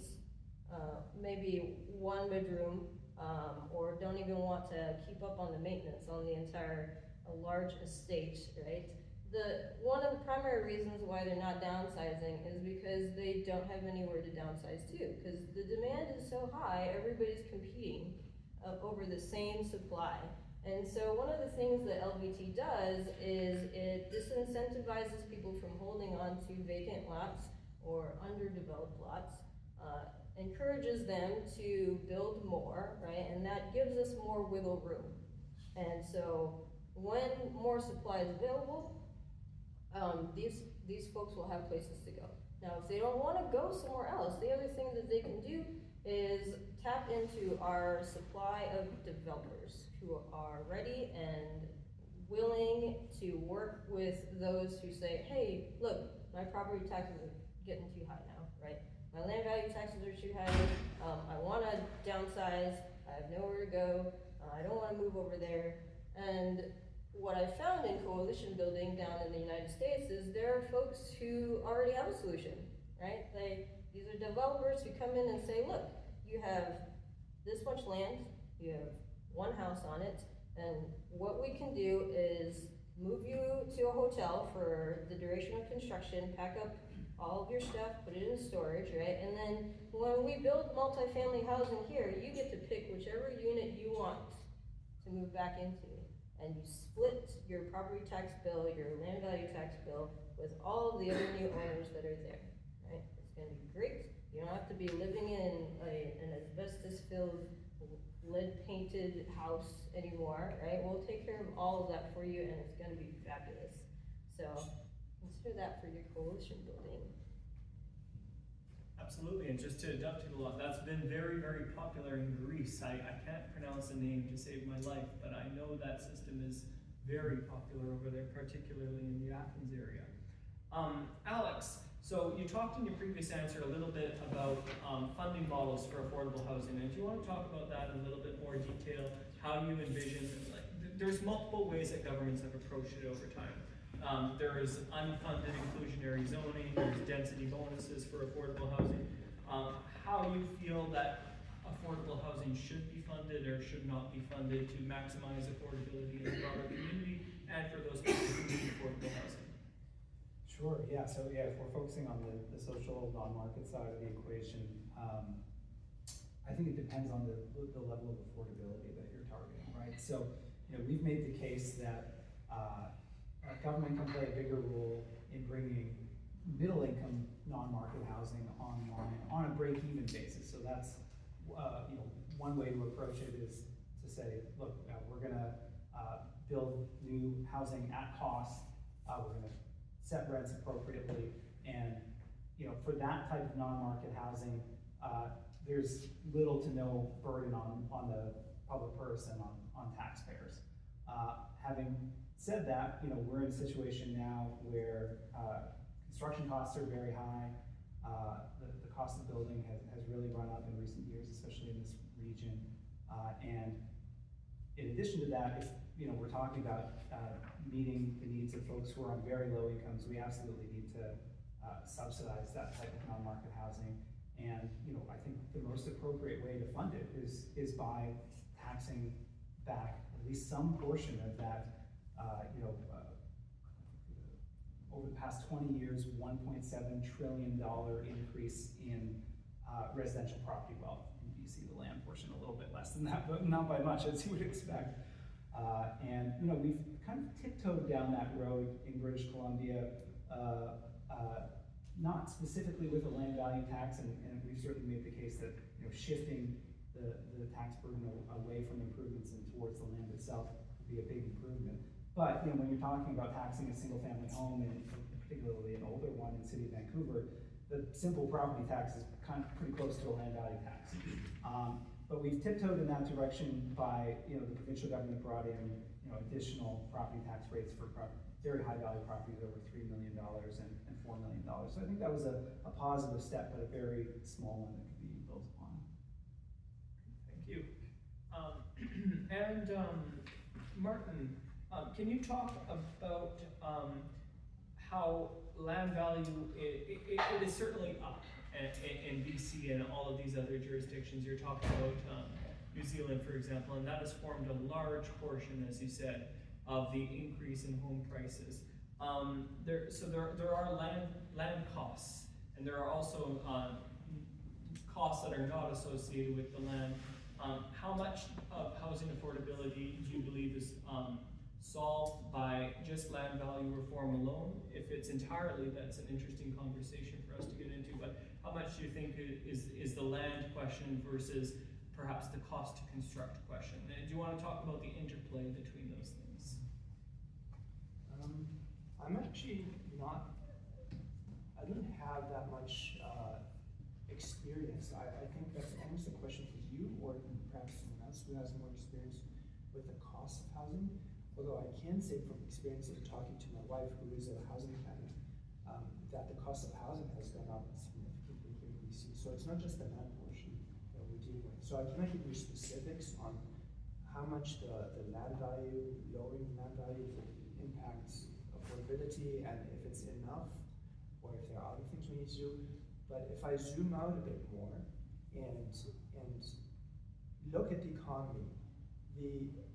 [SPEAKER 6] maybe 1 bedroom, or don't even want to keep up on the maintenance on the entire large estate, right? One of the primary reasons why they're not downsizing is because they don't have anywhere to downsize to, because the demand is so high, everybody's competing over the same supply. And so one of the things that LVT does is it disincentivizes people from holding on to vacant lots or underdeveloped lots, encourages them to build more, right? And that gives us more wiggle room. And so when more supply is available, these folks will have places to go. Now, if they don't want to go somewhere else, the other thing that they can do is tap into our supply of developers who are ready and willing to work with those who say, hey, look, my property taxes are getting too high now, right? My land value taxes are too high. I want to downsize. I have nowhere to go. I don't want to move over there. And what I found in coalition building down in the United States is there are folks who already have a solution, right? These are developers who come in and say, look, you have this much land, you have 1 house on it, and what we can do is move you to a hotel for the duration of construction, pack up all of your stuff, put it in storage, right? And then when we build multifamily housing here, you get to pick whichever unit you want move back into, and you split your property tax bill, your land value tax bill, with all of the other new owners that are there, right? It's gonna be great. You don't have to be living in an asbestos-filled, lead-painted house anymore, right? We'll take care of all of that for you, and it's gonna be fabulous. So consider that for your coalition building.
[SPEAKER 2] Absolutely, and just to dovetail on, that's been very, very popular in Greece. I can't pronounce the name to save my life, but I know that system is very popular over there, particularly in the Athens area. Alex, so you talked in your previous answer a little bit about funding models for affordable housing, and do you want to talk about that in a little bit more detail, how you envision, like, there's multiple ways that governments have approached it over time. There is unfunded inclusionary zoning, there's density bonuses for affordable housing. How you feel that affordable housing should be funded or should not be funded to maximize affordability in the broader community and for those people who need affordable housing.
[SPEAKER 5] Sure, yeah, so yeah, if we're focusing on the social non-market side of the equation, I think it depends on the level of affordability that you're targeting, right? So, you know, we've made the case that government can play a bigger role in bringing middle-income non-market housing online on a break-even basis. So that's, you know, one way to approach it is to say, look, we're gonna build new housing at cost, we're gonna set rents appropriately, and, you know, for that type of non-market housing, there's little to no burden on the public purse and on taxpayers. Having said that, you know, we're in a situation now where construction costs are very high. The cost of building has really run up in recent years, especially in this region. And in addition to that, if, you know, we're talking about meeting the needs of folks who are on very low incomes, we absolutely need to subsidize that type of non-market housing. And, you know, I think the most appropriate way to fund it is by taxing back at least some portion of that. You know, over the past 20 years, $1.7 trillion increase in residential property wealth in BC. The land portion a little bit less than that, but not by much, as you would expect. And, you know, we've kind of tiptoed down that road in British Columbia, not specifically with a land value tax, and we've certainly made the case that, you know, shifting the tax burden away from improvements and towards the land itself would be a big improvement. But, you know, when you're talking about taxing a single-family home, and particularly an older one in the city of Vancouver, the simple property tax is kind of pretty close to a land value tax. But we've tiptoed in that direction by, you know, the provincial government brought in, you know, additional property tax rates for very high-value properties over $3 million and $4 million. So I think that was a positive step, but a very small one that could be built upon.
[SPEAKER 2] Thank you. Martin, can you talk about how land value, it is certainly up in BC and all of these other jurisdictions. You're talking about New Zealand, for example, and that has formed a large portion, as you said, of the increase in home prices. There are land costs, and there are also costs that are not associated with the land. How much of housing affordability do you believe is solved by just land value reform alone? If it's entirely, that's an interesting conversation for us to get into, but how much do you think is the land question versus perhaps the cost to construct question? And do you want to talk about the interplay between those things?
[SPEAKER 4] I'm actually not, I don't have that much experience. I think that's almost a question for you or perhaps someone else who has more experience with the cost of housing. Although I can say from experience of talking to my wife, who is a housing planner, that the cost of housing has gone up significantly here in BC. So it's not just the land portion that we're dealing with. So I cannot give you specifics on how much the land value, lowering the land value impacts affordability and if it's enough or if there are other things we need to do. But if I zoom out a bit more and look at the economy,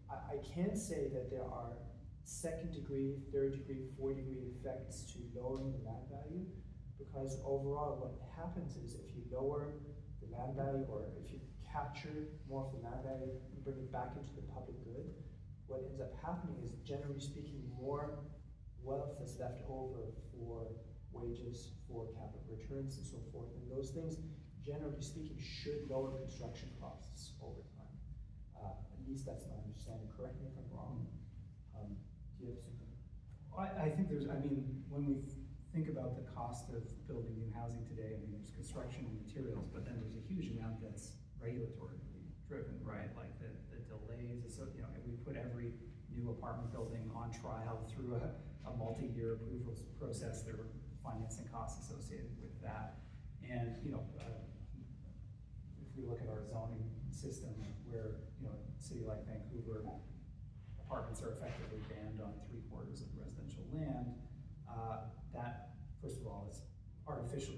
[SPEAKER 4] I can say that there are second degree, third degree, fourth degree effects to lowering the land value, because overall what happens is if you lower the land value or if you capture more of the land value and bring it back into the public good, what ends up happening is, generally speaking, more wealth is left over for wages, for capital returns, and so forth. And those things, generally speaking, should lower construction costs over time. At least that's my understanding. Correct me if I'm wrong. Do you have something?
[SPEAKER 5] I think when we think about the cost of building new housing today, there's construction and materials, but then there's a huge amount that's regulatory driven, right? Like the delays, so, we put every new apartment building on trial through a multi-year approvals process. There were financing costs associated with that. And, if we look at our zoning system where, a city like Vancouver, apartments are effectively banned on 3/4 of the residential land, that, first of all,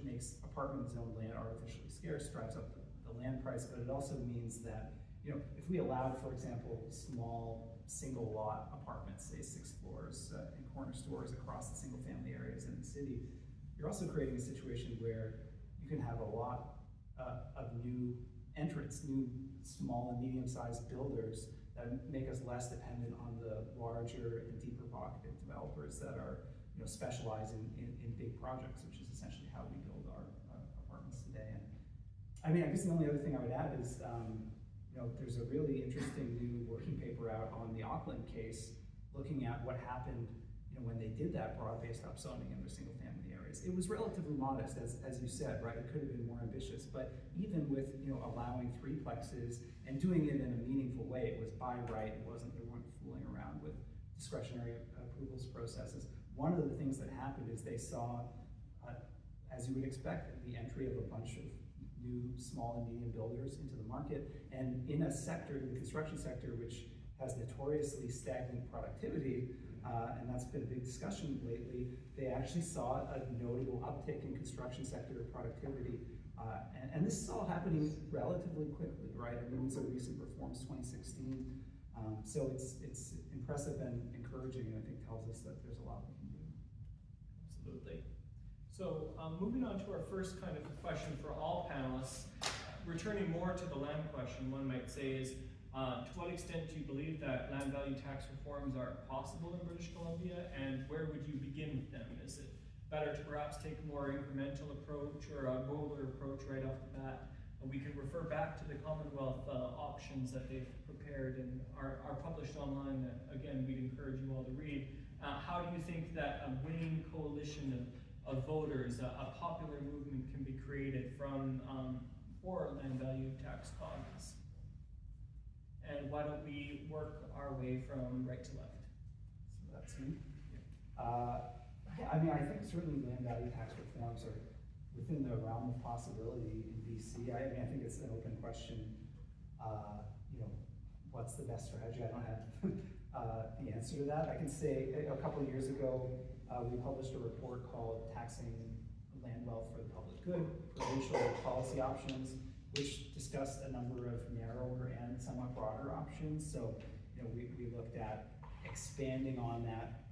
[SPEAKER 5] makes apartment-zoned land artificially scarce, drives up the land price, but it also means that, if we allowed, for example, small single-lot apartments, say 6 floors and corner stores across the single-family areas in the city, you're also creating a situation where you can have a lot of new entrants, new small and medium-sized builders that make us less dependent on the larger and deeper pocketed developers that are specialize in big projects, which is essentially how we build our apartments today. And I guess the only other thing I would add is there's a really interesting new working paper out on the Auckland case, looking at what happened when they did that broad-based upzoning in their single-family areas. It was relatively modest, as you said, right? It could have been more ambitious, but even with allowing 3plexes and doing it in a meaningful way, it was by right. They weren't fooling around with discretionary approvals processes. One of the things that happened is they saw, as you would expect, the entry of a bunch of new small and medium builders into the market, and in a sector, the construction sector, which has notoriously stagnant productivity, and that's been a big discussion lately, they actually saw a notable uptick in construction sector productivity. And this is all happening relatively quickly, right? These are recent reforms, 2016. So it's impressive and encouraging, and I think tells us that there's a lot we can do.
[SPEAKER 2] Absolutely. So moving on to our first kind of question for all panelists, returning more to the land question, one might say is, to what extent do you believe that land value tax reforms are possible in British Columbia, and where would you begin with them? Is it better to perhaps take a more incremental approach or a bolder approach right off the bat? We can refer back to the Commonwealth options that they've prepared and are published online that, again, we'd encourage you all to read. How do you think that a winning coalition of voters, a popular movement can be created for land value tax causes? And why don't we work our way from right to left?
[SPEAKER 5] So that's me. I think certainly land value tax reforms are within the realm of possibility in BC. I think it's an open question. What's the best strategy? I don't have the answer to that. I can say a couple of years ago, we published a report called Taxing Land Wealth for the Public Good, Provincial Policy Options, which discussed a number of narrower and somewhat broader options. So, we looked at expanding on that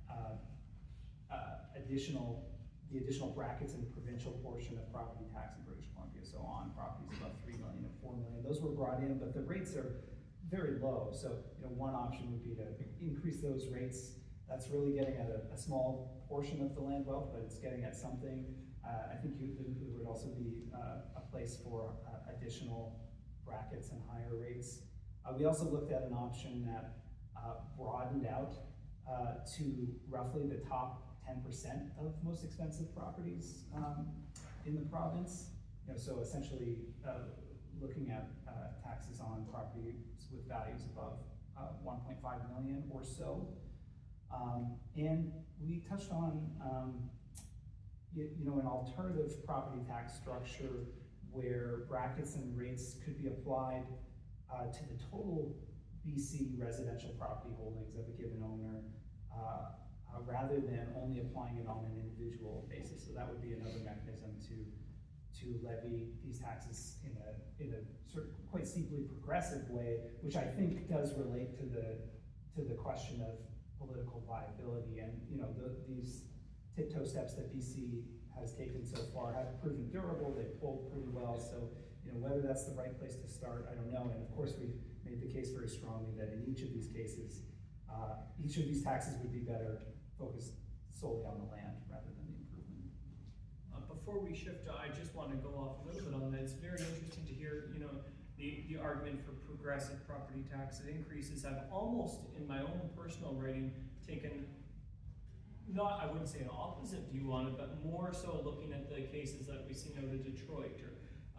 [SPEAKER 5] the additional brackets in the provincial portion of property tax in British Columbia. So on properties above 3 million and 4 million, those were brought in, but the rates are very low. So, one option would be to increase those rates. That's really getting at a small portion of the land wealth, but it's getting at something. I think there would also be a place for additional brackets and higher rates. We also looked at an option that broadened out to roughly the top 10% of most expensive properties in the province. So essentially looking at taxes on properties with values above 1.5 million or so. And we touched on an alternative property tax structure where brackets and rates could be applied to the total BC residential property holdings of a given owner, rather than only applying it on an individual basis. So that would be another mechanism to levy these taxes in a sort of quite steeply progressive way, which I think does relate to the question of political viability. And these tiptoe steps that BC has taken so far have proven durable. They've pulled pretty well. So Whether that's the right place to start, I don't know. And of course, we've made the case very strongly that in each of these cases, each of these taxes would be better focused solely on the land rather than the improvement.
[SPEAKER 2] Before we shift, I just want to go off a little bit on that. It's very interesting to hear, the argument for progressive property tax increases. I've almost, in my own personal writing, taken, I wouldn't say an opposite view on it, but more so looking at the cases that we've seen out of Detroit,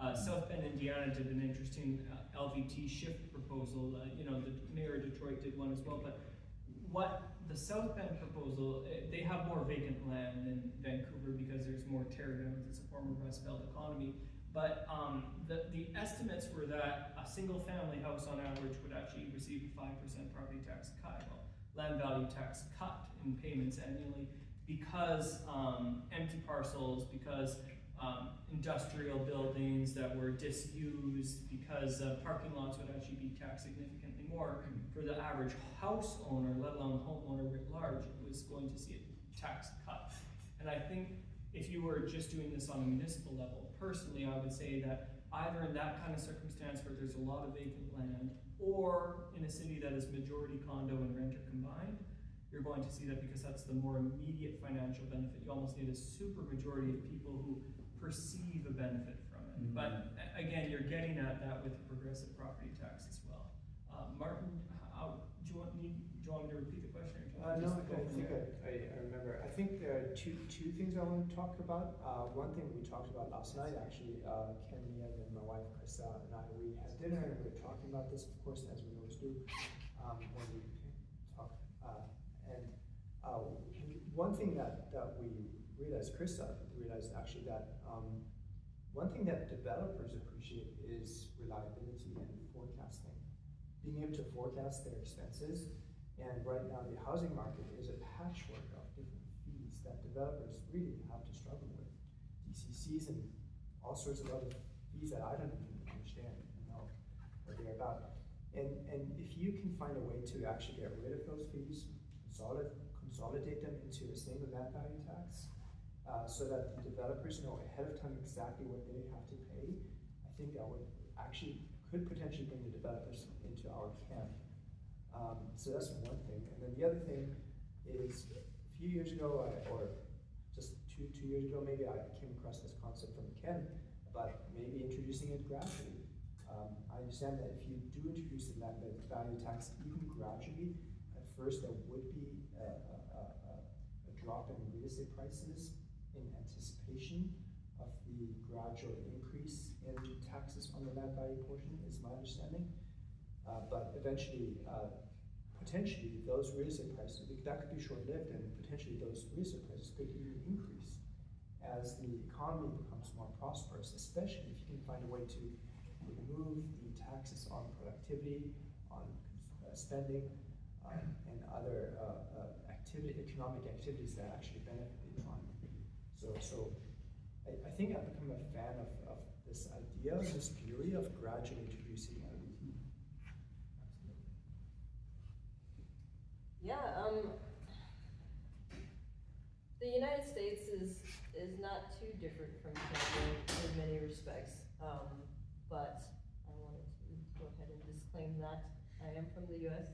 [SPEAKER 2] or South Bend, Indiana did an interesting LVT shift proposal. The mayor of Detroit did one as well, but what the South Bend proposal, they have more vacant land than Vancouver because there's more teardowns. It's a former Rust Belt economy. But the estimates were that a single family house on average would actually receive a 5% property tax cut, land value tax cut in payments annually, because empty parcels, because industrial buildings that were disused, because parking lots would actually be taxed significantly more. For the average house owner, let alone homeowner writ large, it was going to see a tax cut. And I think if you were just doing this on a municipal level, personally, I would say that either in that kind of circumstance where there's a lot of vacant land, or in a city that is majority condo and renter combined, you're going to see that, because that's the more immediate financial benefit. You almost need a super majority of people who perceive a benefit from it.
[SPEAKER 5] Mm-hmm.
[SPEAKER 2] But again, you're getting at that with progressive property tax as well. Martin, do you want me to repeat the question? Or
[SPEAKER 4] No,
[SPEAKER 2] just
[SPEAKER 4] I
[SPEAKER 2] go from
[SPEAKER 4] think
[SPEAKER 2] there?
[SPEAKER 4] I remember. I think there are two things I want to talk about. One thing we talked about last night, actually, Ken and my wife Krista and I, we had dinner and we were talking about this, of course, as we always do when we talk. One thing that we realized, Krista realized actually, that one thing that developers appreciate is reliability and forecasting. Being able to forecast their expenses. And right now the housing market is a patchwork of different fees that developers really have to struggle with. DCCs and all sorts of other fees that I don't even understand and know what they're about. And if you can find a way to actually get rid of those fees, consolidate them into a single land value tax, so that the developers know ahead of time exactly what they have to pay, I think that would actually could potentially bring the developers into our camp. So that's one thing. And then the other thing is, a few years ago, or just two years ago, maybe I came across this concept from Ken about maybe introducing it gradually. I understand that if you do introduce the land value tax, even gradually, at first there would be a drop in real estate prices in anticipation of the gradual increase in taxes on the land value portion, is my understanding. But eventually, potentially, those real estate prices, that could be short-lived, and potentially those real estate prices could even increase as the economy becomes more prosperous, especially if you can find a way to remove the taxes on productivity, on spending, and other economic activities that actually benefit the economy. So I think I've become a fan of this idea, this theory of gradually introducing LVT.
[SPEAKER 6] Yeah, the United States is not too different from Canada in many respects, but I wanted to go ahead and disclaim that I am from the US.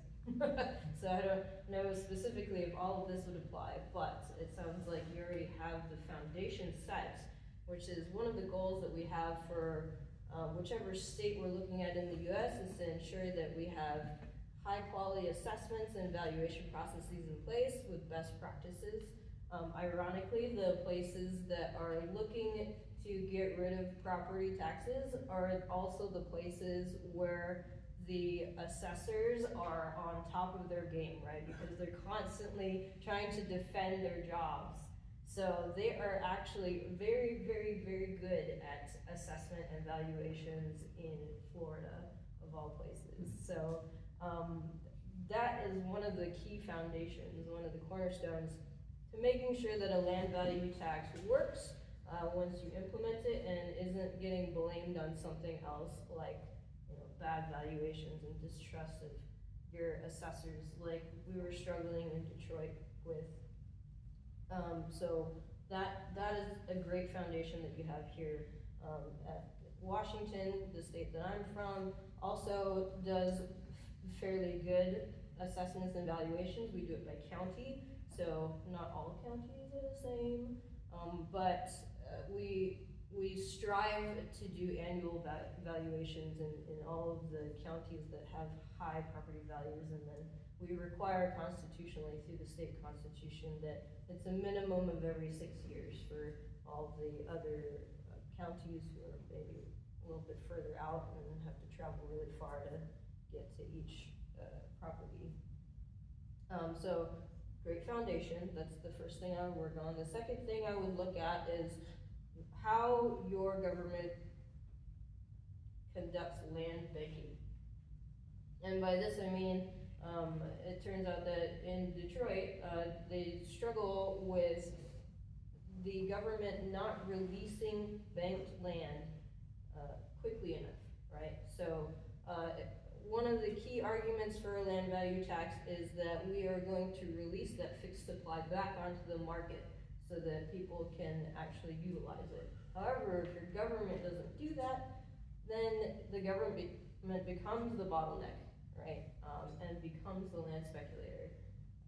[SPEAKER 6] So I don't know specifically if all of this would apply, but it sounds like you already have the foundation set, which is one of the goals that we have for whichever state we're looking at in the US, is to ensure that we have high quality assessments and valuation processes in place with best practices. Ironically, the places that are looking to get rid of property taxes are also the places where the assessors are on top of their game, right? Because they're constantly trying to defend their jobs. So they are actually very, very, very good at assessment and valuations in Florida, of all places. So that is one of the key foundations, one of the cornerstones to making sure that a land value tax works once you implement it and isn't getting blamed on something else, like bad valuations and distrust of your assessors, like we were struggling in Detroit with. So that is a great foundation that you have here Washington, the state that I'm from, also does fairly good assessments and valuations. We do it by county, so not all counties are the same, but we strive to do annual valuations in all of the counties that have high property values, and then we require constitutionally through the state constitution that it's a minimum of every 6 years for all the other counties who are maybe a little bit further out and have to travel really far to get to each property. So great foundation, that's the first thing I would work on. The second thing I would look at is how your government conducts land banking. And by this I mean, it turns out that in Detroit, they struggle with the government not releasing banked land quickly enough, right? So one of the key arguments for a land value tax is that we are going to release that fixed supply back onto the market so that people can actually utilize it. However, if your government doesn't do that, then the government becomes the bottleneck, right? And becomes the land speculator.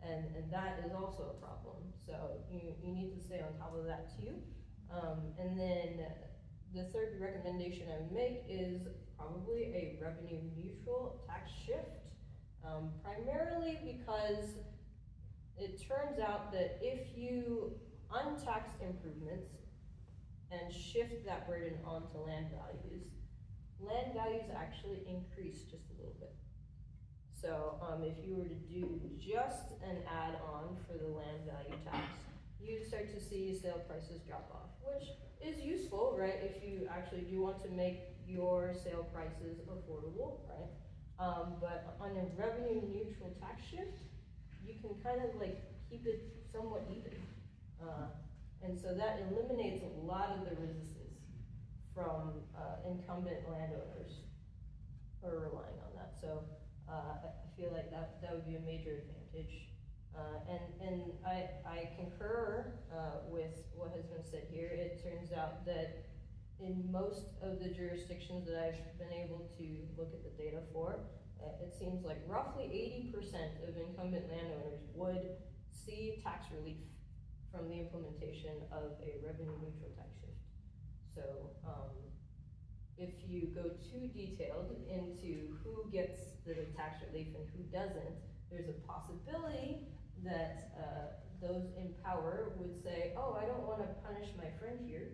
[SPEAKER 6] And that is also a problem. So you need to stay on top of that too. And then the third recommendation I would make is probably a revenue neutral tax shift, primarily because it turns out that if you untax improvements and shift that burden onto land values actually increase just a little bit. So if you were to do just an add-on for the land value tax, you'd start to see sale prices drop off, which is useful, right, if you actually do want to make your sale prices affordable, right? But on a revenue neutral tax shift, you can kind of like keep it somewhat even. And so that eliminates a lot of the resistance from incumbent landowners who are relying on that. So I feel like that would be a major advantage. And I concur with what has been said here. It turns out that in most of the jurisdictions that I've been able to look at the data for, it seems like roughly 80% of incumbent landowners would see tax relief from the implementation of a revenue neutral tax shift. So if you go too detailed into who gets the tax relief and who doesn't, there's a possibility that those in power would say, oh, I don't want to punish my friend here,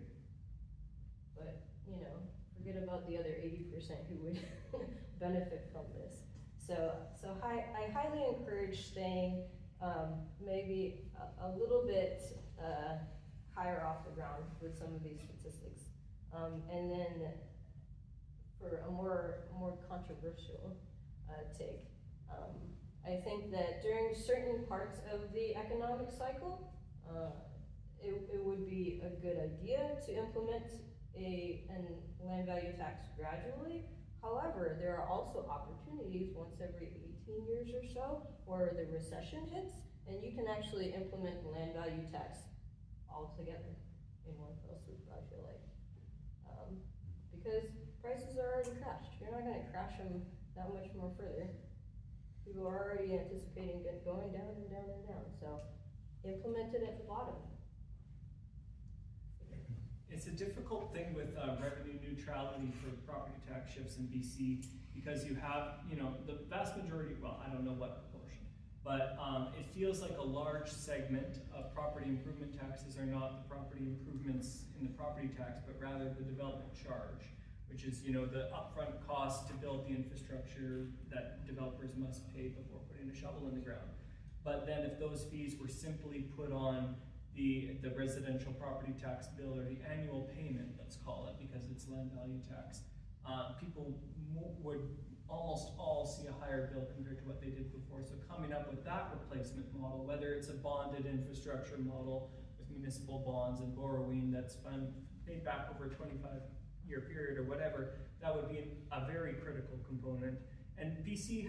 [SPEAKER 6] but, you know, forget about the other 80% who would benefit from this. So I highly encourage staying maybe a little bit higher off the ground with some of these statistics. And then for a more controversial take, I think that during certain parts of the economic cycle, it would be a good idea to implement a land value tax gradually. However, there are also opportunities once every 18 years or so where the recession hits, and you can actually implement the land value tax all together in one fell swoop, I feel like. Because prices are already crashed. You're not going to crash them that much more further. People are already anticipating it going down and down and down. So implement it at the bottom.
[SPEAKER 2] It's a difficult thing with revenue neutrality for property tax shifts in BC because you have, you know, the vast majority, well, I don't know what proportion, but it feels like a large segment of property improvement taxes are not the property improvements in the property tax, but rather the development charge, which is, you know, the upfront cost to build the infrastructure that developers must pay before putting a shovel in the ground. But then if those fees were simply put on the residential property tax bill or the annual payment, let's call it, because it's land value tax, people would almost all see a higher bill compared to what they did before. So coming up with that replacement model, whether it's a bonded infrastructure model with municipal bonds and borrowing that's paid back over a 25-year period or whatever, that would be a very critical component. And BC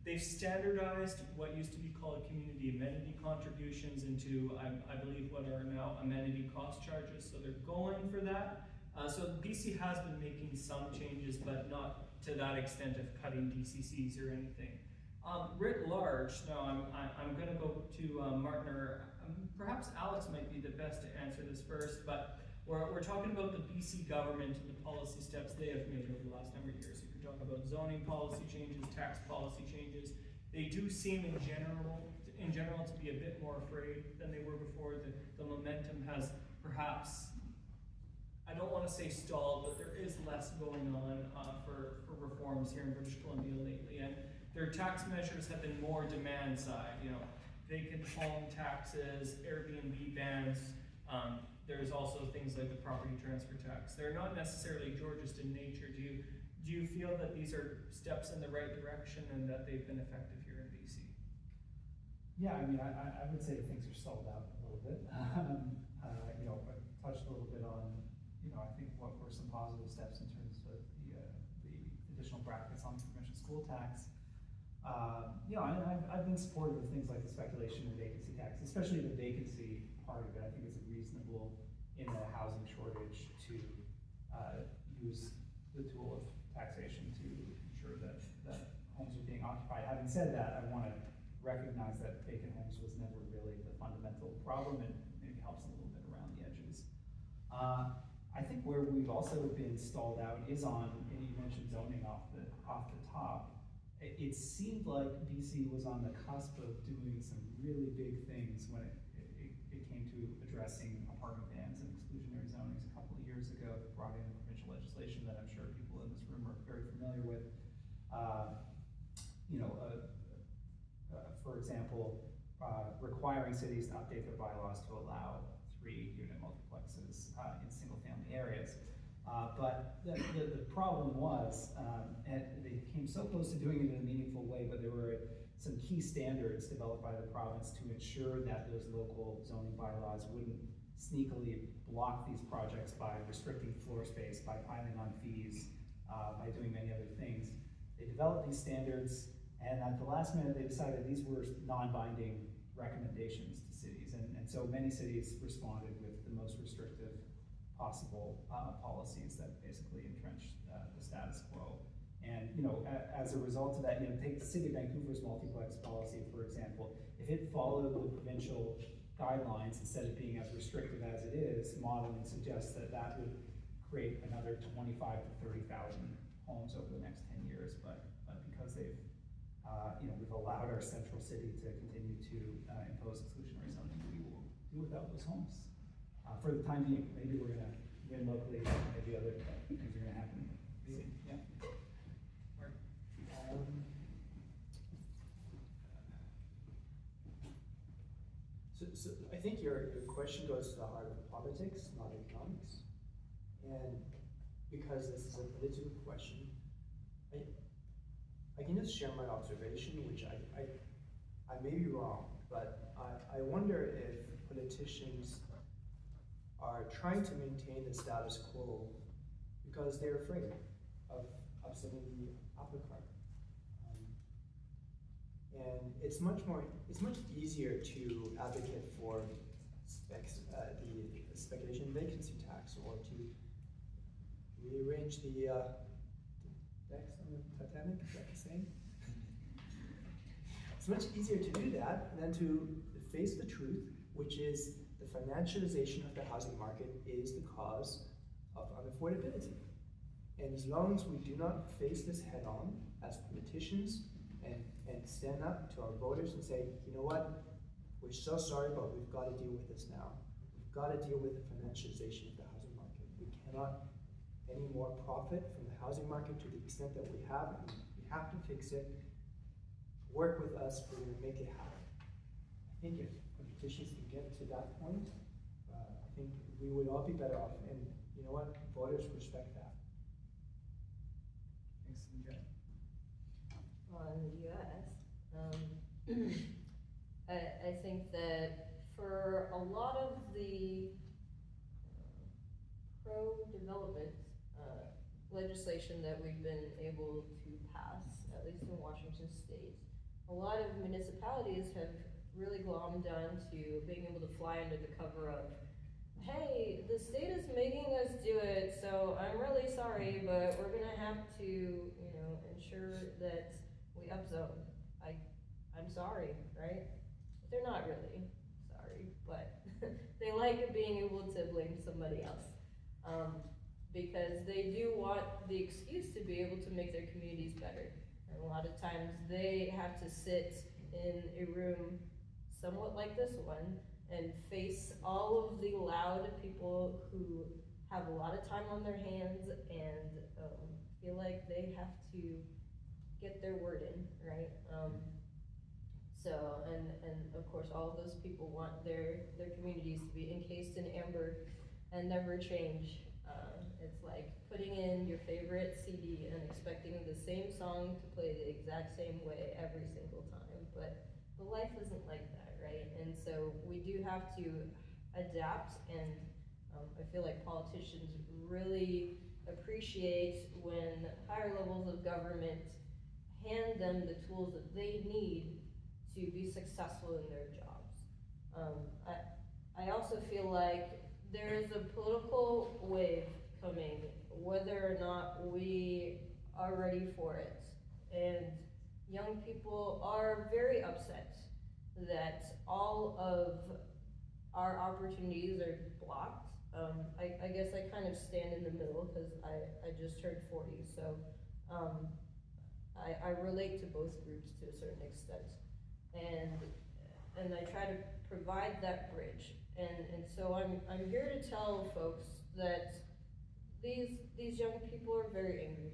[SPEAKER 2] they've standardized what used to be called community amenity contributions into, I believe, what are now amenity cost charges. So they're going for that, So BC has been making some changes, but not to that extent of cutting DCCs or anything. Writ large, now I'm going to go to Martin, or perhaps Alex might be the best to answer this first, but we're talking about the BC government and the policy steps they have made over the last number of years. You can talk about zoning policy changes, tax policy changes. They do seem in general to be a bit more afraid than they were before. The momentum has perhaps, I don't want to say stalled, but there is less going on for reforms here in British Columbia lately. And their tax measures have been more demand side, vacant home taxes, Airbnb bans. There's also things like the property transfer tax. They're not necessarily Georgist in nature. Do you feel that these are steps in the right direction and that they've been effective here in BC?
[SPEAKER 5] Yeah, I mean, I would say things are stalled out a little bit. I touched a little bit on, I think what were some positive steps in terms of the additional brackets on the provincial school tax. I've been supportive of things like the speculation and vacancy tax, especially the vacancy part of it. I think it's reasonable in a housing shortage to use the tool of taxation to ensure that homes are being occupied. Having said that, I want to recognize that vacant homes was never really the fundamental problem. It maybe helps a little bit around the edges. I think where we've also been stalled out is on, and you mentioned zoning off the top. It seemed like BC was on the cusp of doing some really big things when it came to addressing apartment bans and exclusionary zonings a couple of years ago. It brought in provincial legislation that I'm sure people in this room are very familiar with. For example, requiring cities to update their bylaws to allow 3-unit multiplexes in single-family areas. But the problem was, and they came so close to doing it in a meaningful way, but there were some key standards developed by the province to ensure that those local zoning bylaws wouldn't sneakily block these projects by restricting floor space, by piling on fees, by doing many other things. They developed these standards, and at the last minute they decided these were non-binding recommendations to cities, and so many cities responded with the most restrictive possible policies that basically entrenched the status quo. And as a result of that, take the city of Vancouver's multiplex policy, for example. If it followed the provincial guidelines instead of being as restrictive as it is, modeling suggests that would create another 25 to 30,000 homes over the next 10 years. But because we've allowed our central city to continue to impose exclusionary zoning, we will do without those homes for the time being. Maybe we're going to win locally, maybe other things are going to happen. Yeah.
[SPEAKER 4] So I think your question goes to the heart of politics, not economics. And because this is a political question, I can just share my observation, which I may be wrong, but I wonder if politicians are trying to maintain the status quo because they're afraid of upsetting the apple cart. And it's much easier to advocate for the speculation vacancy tax, or to rearrange the decks on the Titanic, is that the same? It's much easier to do that than to face the truth, which is the financialization of the housing market is the cause of unaffordability. And as long as we do not face this head on as politicians and stand up to our voters and say, you know what, we're so sorry, but we've got to deal with this now. We've got to deal with the financialization of the housing market. We cannot any more profit from the housing market to the extent that we have. We have to fix it. Work with us, we're going to make it happen. I think if politicians can get to that point, I think we would all be better off. And you know what? Voters respect that.
[SPEAKER 2] Thanks, Jen.
[SPEAKER 6] Well, in the US, I think that for a lot of the pro-development legislation that we've been able to pass, at least in Washington State, a lot of municipalities have really glommed on to being able to fly under the cover of hey, the state is making us do it, so I'm really sorry, but we're gonna have to, you know, ensure that we upzone. I'm sorry, right? They're not really sorry, but they like being able to blame somebody else. Because they do want the excuse to be able to make their communities better. And a lot of times they have to sit in a room somewhat like this one and face all of the loud people who have a lot of time on their hands and feel like they have to get their word in, right? So, and of course, all of those people want their communities to be encased in amber and never change. It's like putting in your favorite CD and expecting the same song to play the exact same way every single time, but life isn't like that, right? And so we do have to adapt, and I feel like politicians really appreciate when higher levels of government hand them the tools that they need to be successful in their jobs. I also feel like there is a political wave coming, whether or not we are ready for it. And young people are very upset that all of our opportunities are blocked. I guess I kind of stand in the middle because I just turned 40, so I relate to both groups to a certain extent. And I try to provide that bridge. And so I'm here to tell folks that these young people are very angry.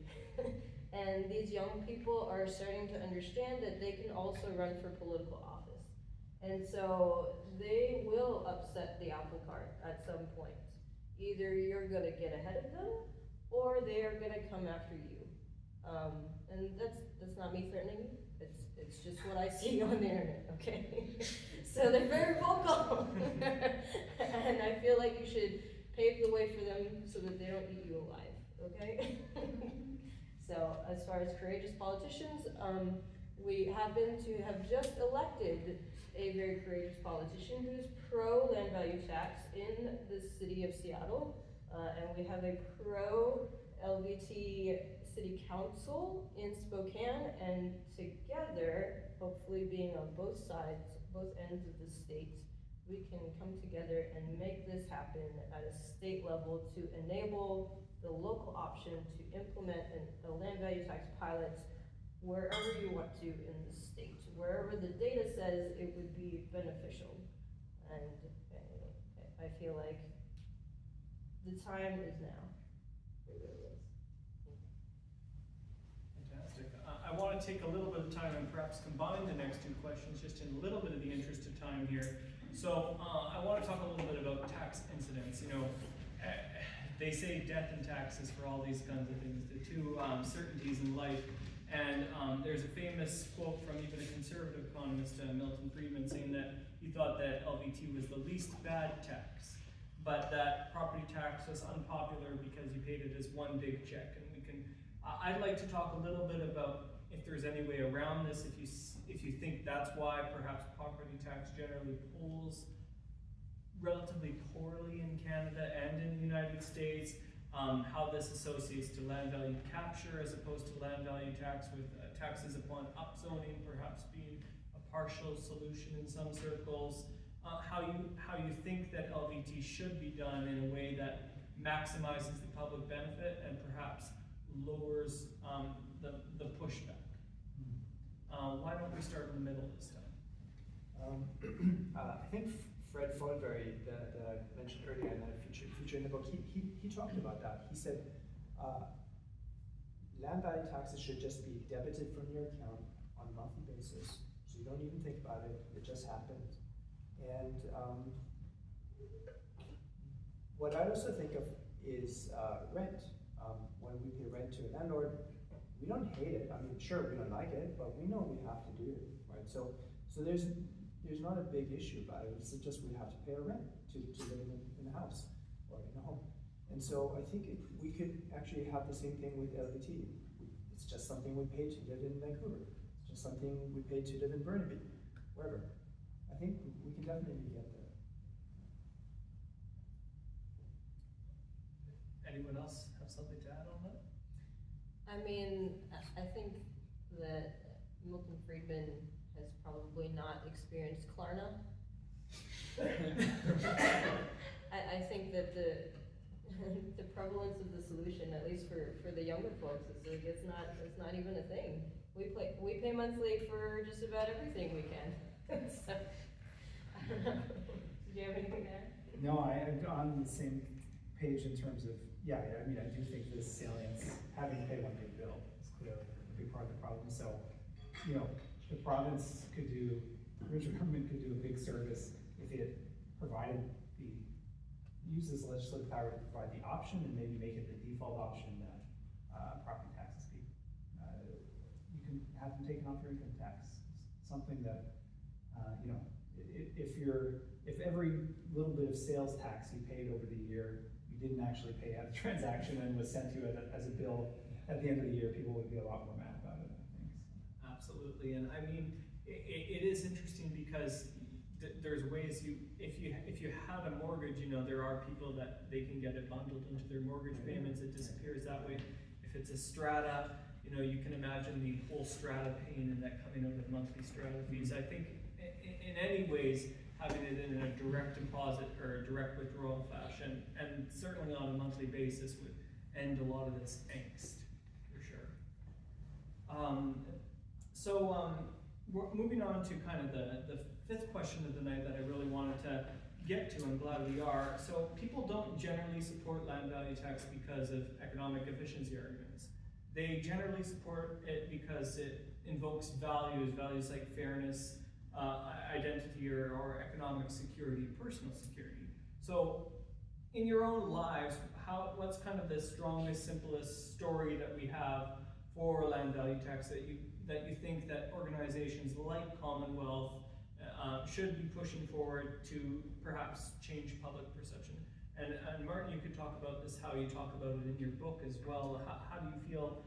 [SPEAKER 6] And these young people are starting to understand that they can also run for political office. And so they will upset the apple cart at some point. Either you're gonna get ahead of them, or they are gonna come after you. And that's not me threatening you. It's just what I see on the internet, okay? So they're very vocal. And I feel like you should pave the way for them so that they don't eat you alive, okay? So as far as courageous politicians, we happen to have just elected a very courageous politician who's pro land value tax in the city of Seattle. And we have a pro LVT city council in Spokane, and together, hopefully being on both sides, both ends of the state, we can come together and make this happen at a state level to enable the local option to implement a land value tax pilot wherever you want to in the state, wherever the data says it would be beneficial. And I feel like the time is now. It really is.
[SPEAKER 2] Fantastic. I want to take a little bit of time and perhaps combine the next two questions just in a little bit of the interest of time here. So I want to talk a little bit about tax incidents. You know, they say death and taxes for all these kinds of things, the two certainties in life. And there's a famous quote from even a conservative economist, Milton Friedman, saying that he thought that LVT was the least bad tax, but that property tax was unpopular because you paid it as one big check. And we can, I'd like to talk a little bit about if there's any way around this, if you think that's why perhaps property tax generally polls relatively poorly in Canada and in the United States, how this associates to land value capture as opposed to land value tax, with taxes upon upzoning perhaps being a partial solution in some circles, how you think that LVT should be done in a way that maximizes the public benefit and perhaps lowers the pushback. Why don't we start in the middle this time?
[SPEAKER 4] I think Fred Fonberry, that I mentioned earlier, and that featured in the book, he talked about that. He said land value taxes should just be debited from your account on a monthly basis, so you don't even think about it, it just happens. And what I also think of is rent. When we pay rent to a landlord, we don't hate it. I mean, sure, we don't like it, but we know we have to do it, right? So there's not a big issue about it. It's just we have to pay a rent to live in the house or in a home. And so I think we could actually have the same thing with LVT. It's just something we pay to live in Vancouver. It's just something we pay to live in Burnaby, wherever. I think we can definitely get there.
[SPEAKER 2] Anyone else have something to add on that?
[SPEAKER 6] I mean, I think that Milton Friedman has probably not experienced Klarna. I think that the prevalence of the solution, at least for the younger folks, is like it's not even a thing. We pay monthly for just about everything we can. So, I don't know. Did you have anything to add?
[SPEAKER 5] No, I'm on the same page in terms of, yeah, I mean, I do think this salience, having to pay one big bill is clearly a big part of the problem. So, you know, the province could do, the provincial government could do a big service if it provided uses legislative power to provide the option and maybe make it the default option that property taxes be. You can have them taken off your income tax. Something that, you know, if every little bit of sales tax you paid over the year, you didn't actually pay out a transaction and was sent to you as a bill at the end of the year, people would be a lot more mad about it, I think.
[SPEAKER 2] Absolutely, and I mean, it is interesting because there's ways if you have a mortgage, you know, there are people that they can get it bundled into their mortgage payments, it disappears that way. If it's a strata, you know, you can imagine the whole strata paying and that coming out of monthly strata fees. I think in any ways, having it in a direct deposit or a direct withdrawal fashion, and certainly on a monthly basis, would end a lot of this angst, for sure. We're moving on to kind of the fifth question of the night that I really wanted to get to. I'm glad we are. So people don't generally support land value tax because of economic efficiency arguments. They generally support it because it invokes values like fairness, identity, or economic security, personal security. So in your own lives, what's kind of the strongest, simplest story that we have for land value tax that you think that organizations like Commonwealth should be pushing forward to perhaps change public perception? And Martin, you could talk about this, how you talk about it in your book as well. How do you feel,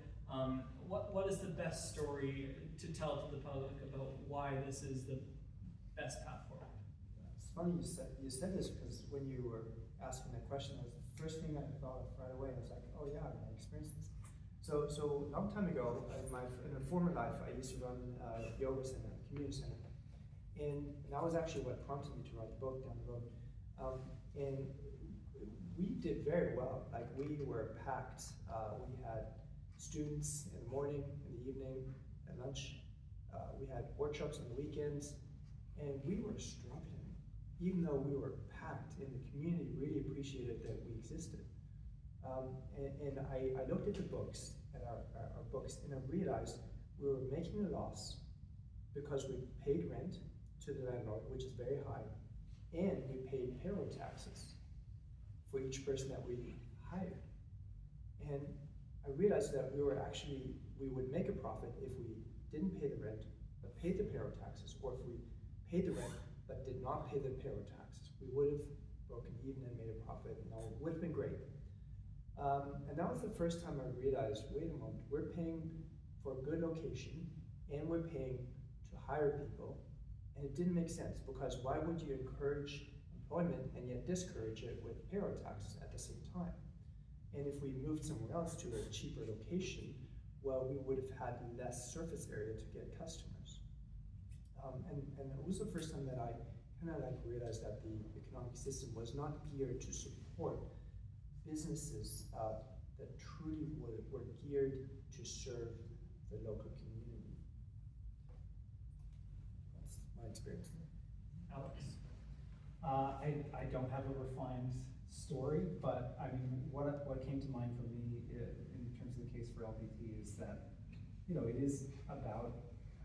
[SPEAKER 2] what is the best story to tell to the public about why this is the best path forward?
[SPEAKER 4] It's funny you said this, because when you were asking that question, that was the first thing I thought of right away. I was like, oh yeah, I experienced this. So a long time ago, in a former life, I used to run a yoga center, community center. And that was actually what prompted me to write the book down the road. And we did very well. Like, we were packed. We had students in the morning, in the evening, at lunch. We had workshops on the weekends. And we were struggling, even though we were packed, and the community really appreciated that we existed. And I looked at the books, at our books, and I realized we were making a loss because we paid rent to the landlord, which is very high, and we paid payroll taxes for each person that we hired. And I realized that we would make a profit if we didn't pay the rent, but paid the payroll taxes, or if we paid the rent, but did not pay the payroll taxes. We would have broken even and made a profit, and all would have been great. And that was the first time I realized, wait a moment, we're paying for a good location, and we're paying to hire people, and it didn't make sense, because why would you encourage employment and yet discourage it with payroll taxes at the same time? And if we moved somewhere else to a cheaper location, well, we would have had less surface area to get customers. And it was the first time that I kind of realized that the economic system was not geared to support businesses that truly were geared to serve the local community. That's my experience.
[SPEAKER 2] Alex?
[SPEAKER 5] I don't have a refined story, but I mean, what came to mind for me in terms of the case for LVT is that, you know, it is about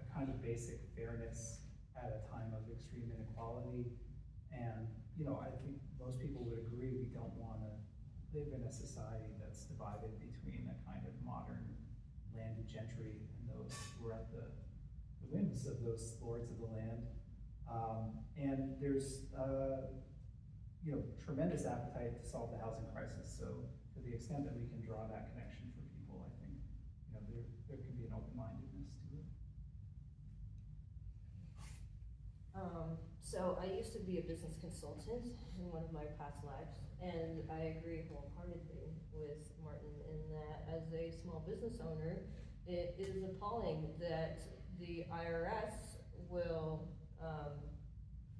[SPEAKER 5] a kind of basic fairness at a time of extreme inequality. And, you know, I think most people would agree we don't want to live in a society that's divided between a kind of modern landed gentry and those who are at the whims of those lords of the land. And there's, you know, tremendous appetite to solve the housing crisis. So to the extent that we can draw that connection for people, I think, you know, there can be an open-mindedness to it.
[SPEAKER 6] So I used to be a business consultant in one of my past lives, and I agree wholeheartedly with Martin in that as a small business owner, it is appalling that the IRS will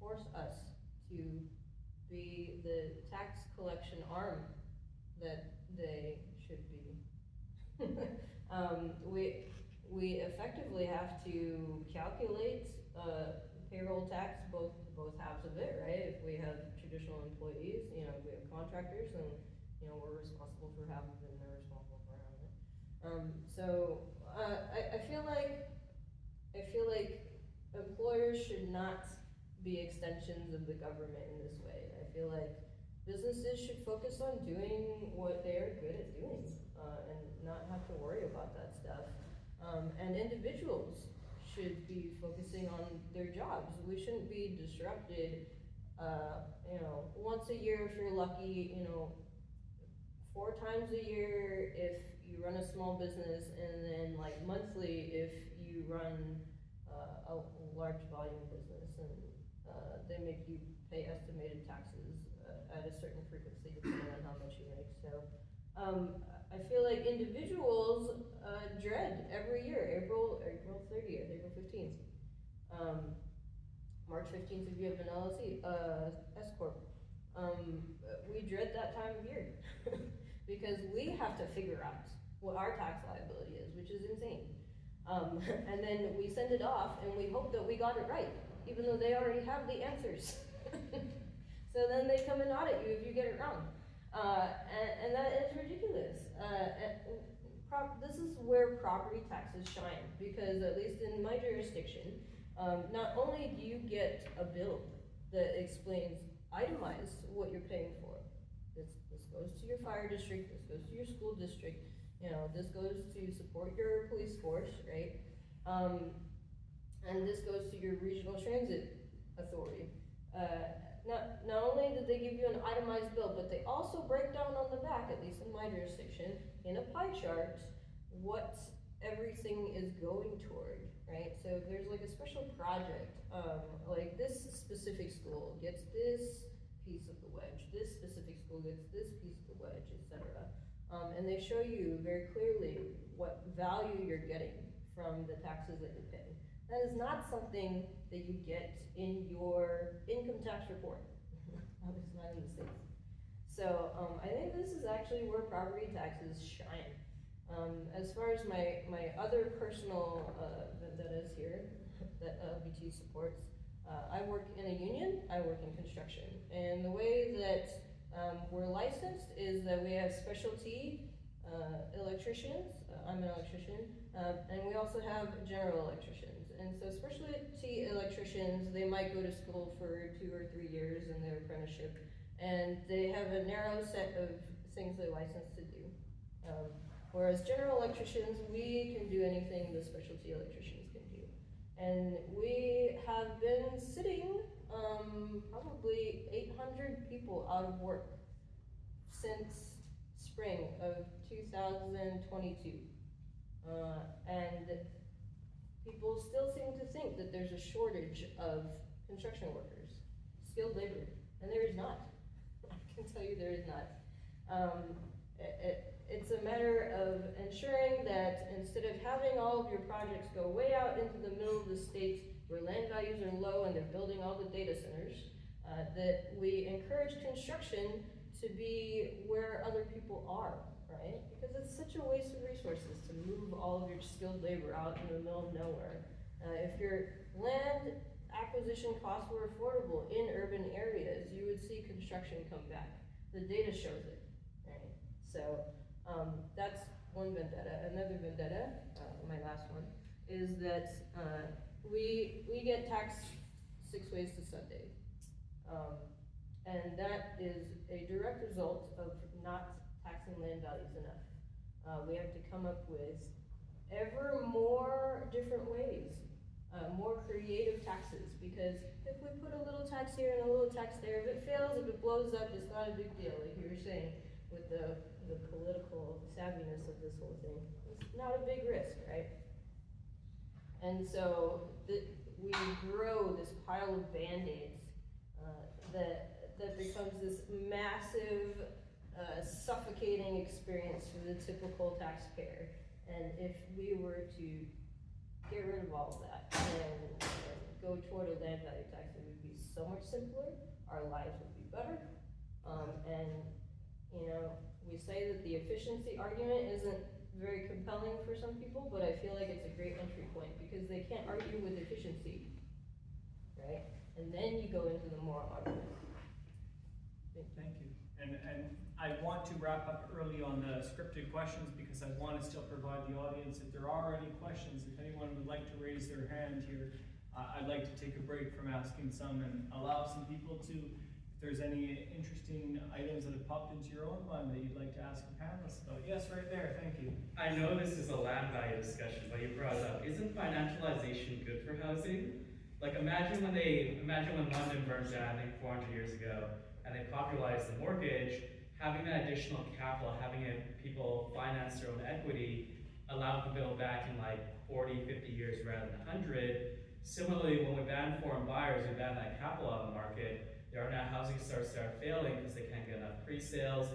[SPEAKER 6] force us to be the tax collection arm that they should be. We effectively have to calculate payroll tax, both halves of it, right? If we have traditional employees, if we have contractors, then we're responsible for half of it, and they're responsible for half of it. I feel like employers should not be extensions of the government in this way. I feel like businesses should focus on doing what they are good at doing, and not have to worry about that stuff. And individuals should be focusing on their jobs. We shouldn't be disrupted, once a year if you're lucky, 4 times a year if you run a small business, and then like monthly if you run a large volume business, and they make you pay estimated taxes at a certain frequency depending on how much you make. So I feel like individuals dread every year, April 30th, April 15th, March 15th if you have an LLC, S Corp. We dread that time of year because we have to figure out what our tax liability is, which is insane. And then we send it off and we hope that we got it right, even though they already have the answers. So then they come and audit you if you get it wrong. And that is ridiculous. This is where property taxes shine, because at least in my jurisdiction, not only do you get a bill that explains, itemized, what you're paying for. This goes to your fire district, this goes to your school district, this goes to support your police force, right? And this goes to your regional transit authority. Not only did they give you an itemized bill, but they also break down on the back, at least in my jurisdiction, in a pie chart, what everything is going toward, right? So if there's like a special project, like this specific school gets this piece of the wedge, this specific school gets this piece of the wedge, etc. And they show you very clearly what value you're getting from the taxes that you pay. That is not something that you get in your income tax report. At least not in the States. So I think this is actually where property taxes shine. As far as my other personal vendettas here that LVT supports, I work in a union, I work in construction. And the way that we're licensed is that we have specialty electricians, I'm an electrician, and we also have general electricians. And so specialty electricians, they might go to school for 2 or 3 years in their apprenticeship, and they have a narrow set of things they're licensed to do. Whereas general electricians, we can do anything the specialty electricians can do. And we have been sitting probably 800 people out of work since spring of 2022. And people still seem to think that there's a shortage of construction workers, skilled labor, and there is not. I can tell you there is not. It's a matter of ensuring that instead of having all of your projects go way out into the middle of the state where land values are low and they're building all the data centers, that we encourage construction to be where other people are, right? Because it's such a waste of resources to move all of your skilled labor out in the middle of nowhere. If your land acquisition costs were affordable in urban areas, you would see construction come back. The data shows it, right? So that's one vendetta. Another vendetta, my last one, is that we get taxed 6 ways to Sunday. And that is a direct result of not taxing land values enough. We have to come up with ever more different ways, more creative taxes, because if we put a little tax here and a little tax there, if it fails, if it blows up, it's not a big deal, like you were saying, with the political savviness of this whole thing. It's not a big risk, right? And so we grow this pile pile of Band-Aids that becomes this massive, suffocating experience for the typical taxpayer. And if we were to get rid of all of that and go toward a land value tax, it would be so much simpler, our lives would be better. And, you know, we say that the efficiency argument isn't very compelling for some people, but I feel like it's a great entry point because they can't argue with efficiency, right? And then you go into the moral argument.
[SPEAKER 2] Thank you. And I want to wrap up early on the scripted questions because I want to still provide the audience, if there are any questions, if anyone would like to raise their hand here, I'd like to take a break from asking some and allow some people to, if there's any interesting items that have popped into your own mind that you'd like to ask the panelists about. Yes, right there, thank you.
[SPEAKER 3] I know this is a land value discussion, but you brought it up. Isn't financialization good for housing? Like imagine when London burned down, I think 400 years ago, and they popularized the mortgage, having that additional capital, having people finance their own equity, allow them to build back in like 40, 50 years rather than 100. Similarly, when we ban foreign buyers, we ban that capital out of the market, there are now housing starts that are failing because they can't get enough pre-sales.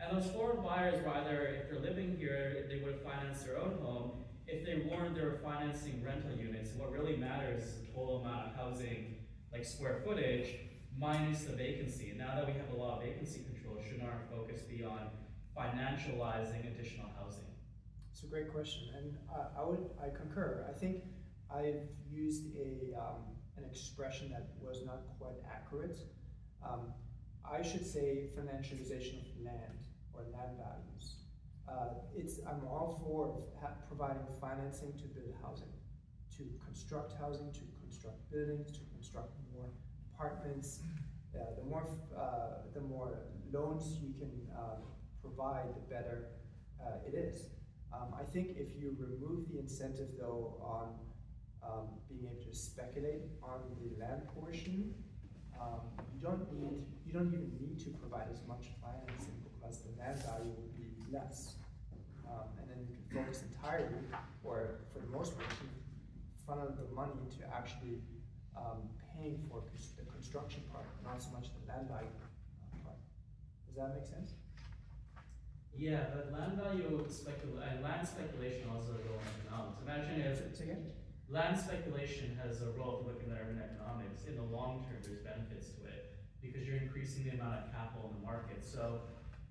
[SPEAKER 3] And those foreign buyers were either, if they're living here, they would have financed their own home. If they weren't, they were financing rental units. And what really matters is the total amount of housing, like square footage, minus the vacancy. And now that we have a lot of vacancy control, shouldn't our focus be on financializing additional housing?
[SPEAKER 4] It's a great question, and I concur. I think I've used an expression that was not quite accurate. I should say financialization of land or land values. I'm all for providing financing to build housing, to construct housing, to construct buildings, to construct more apartments. The more loans you can provide, the better it is. I think if you remove the incentive though on being able to speculate on the land portion, you don't even need to provide as much financing because the land value will be less. And then you can focus entirely, or for the most part, funnel the money to actually paying for the construction part, not so much the land value part. Does that make sense?
[SPEAKER 3] Yeah, but land speculation also a role in economics. Imagine if land speculation has a role, if you look at urban economics, in the long term there's benefits to it because you're increasing the amount of capital in the market. So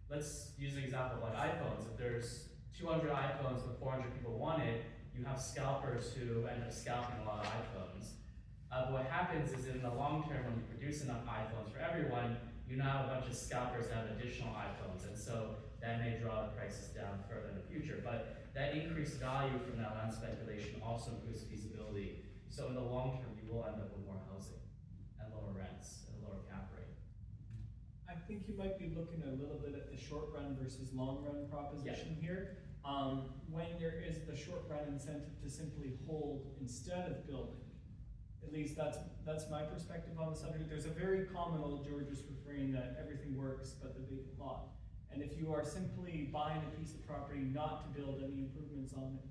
[SPEAKER 3] let's use an example like iPhones. If there's 200 iPhones but 400 people want it, you have scalpers who end up scalping a lot of iPhones. What happens is in the long term, when you produce enough iPhones for everyone, you now have a bunch of scalpers that have additional iPhones, and so that may draw the prices down further in the future. But that increased value from that land speculation also improves feasibility. So in the long term, you will end up with more housing and lower rents and a lower cap rate.
[SPEAKER 2] I think you might be looking a little bit at the short run versus long run proposition here. When there is the short run incentive to simply hold instead of building, at least that's my perspective on the subject. There's a very common old Georgian refrain that everything works but the vacant lot. And if you are simply buying a piece of property not to build any improvements on it,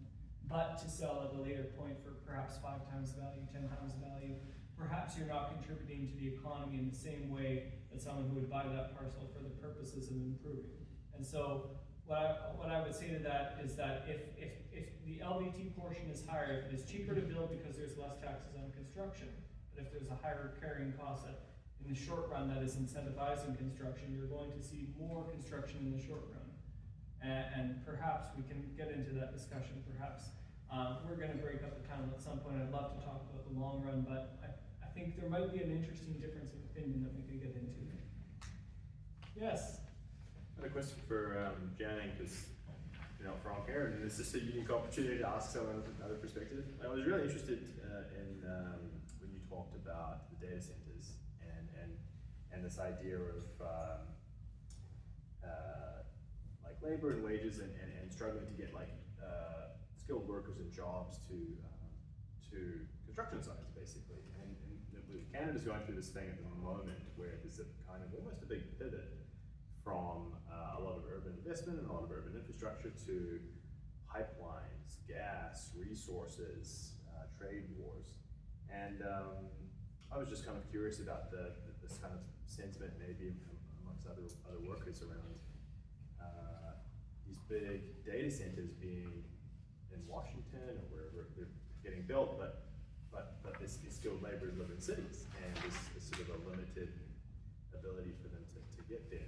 [SPEAKER 2] but to sell at a later point for perhaps 5 times the value, 10 times the value, perhaps you're not contributing to the economy in the same way that someone who would buy that parcel for the purposes of improving. And so what I would say to that is that if the LVT portion is higher, if it is cheaper to build because there's less taxes on construction, but if there's a higher carrying cost that in the short run that is incentivizing construction, you're going to see more construction in the short run. And perhaps we can get into that discussion. Perhaps we're going to break up the panel at some point. I'd love to talk about the long run, but I think there might be an interesting difference of opinion that we could get into. Yes?
[SPEAKER 7] I had a question for Janning, because from here, and it's just a unique opportunity to ask someone with another perspective. I was really interested in when you talked about the data centers and this idea of like labor and wages and struggling to get like skilled workers and jobs to construction sites basically. And Canada's going through this thing at the moment where there's a kind of almost a big pivot from a lot of urban investment and a lot of urban infrastructure to pipelines, gas, resources, trade wars. And I was just kind of curious about this kind of sentiment maybe amongst other workers around these big data centers being in Washington or wherever they're getting built, but this skilled labor live in cities, and this sort of a limited ability for them to get there.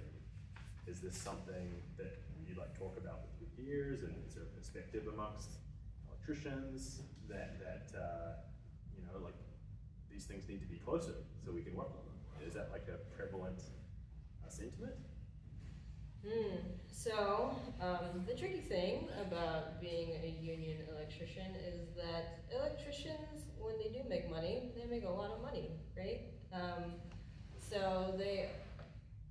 [SPEAKER 7] Is this something that you like talk about with your peers, and is there a perspective amongst electricians that you know, like, these things need to be closer so we can work on them? Is that like a prevalent sentiment?
[SPEAKER 6] So, the tricky thing about being a union electrician is that electricians, when they do make money, they make a lot of money, right? So they,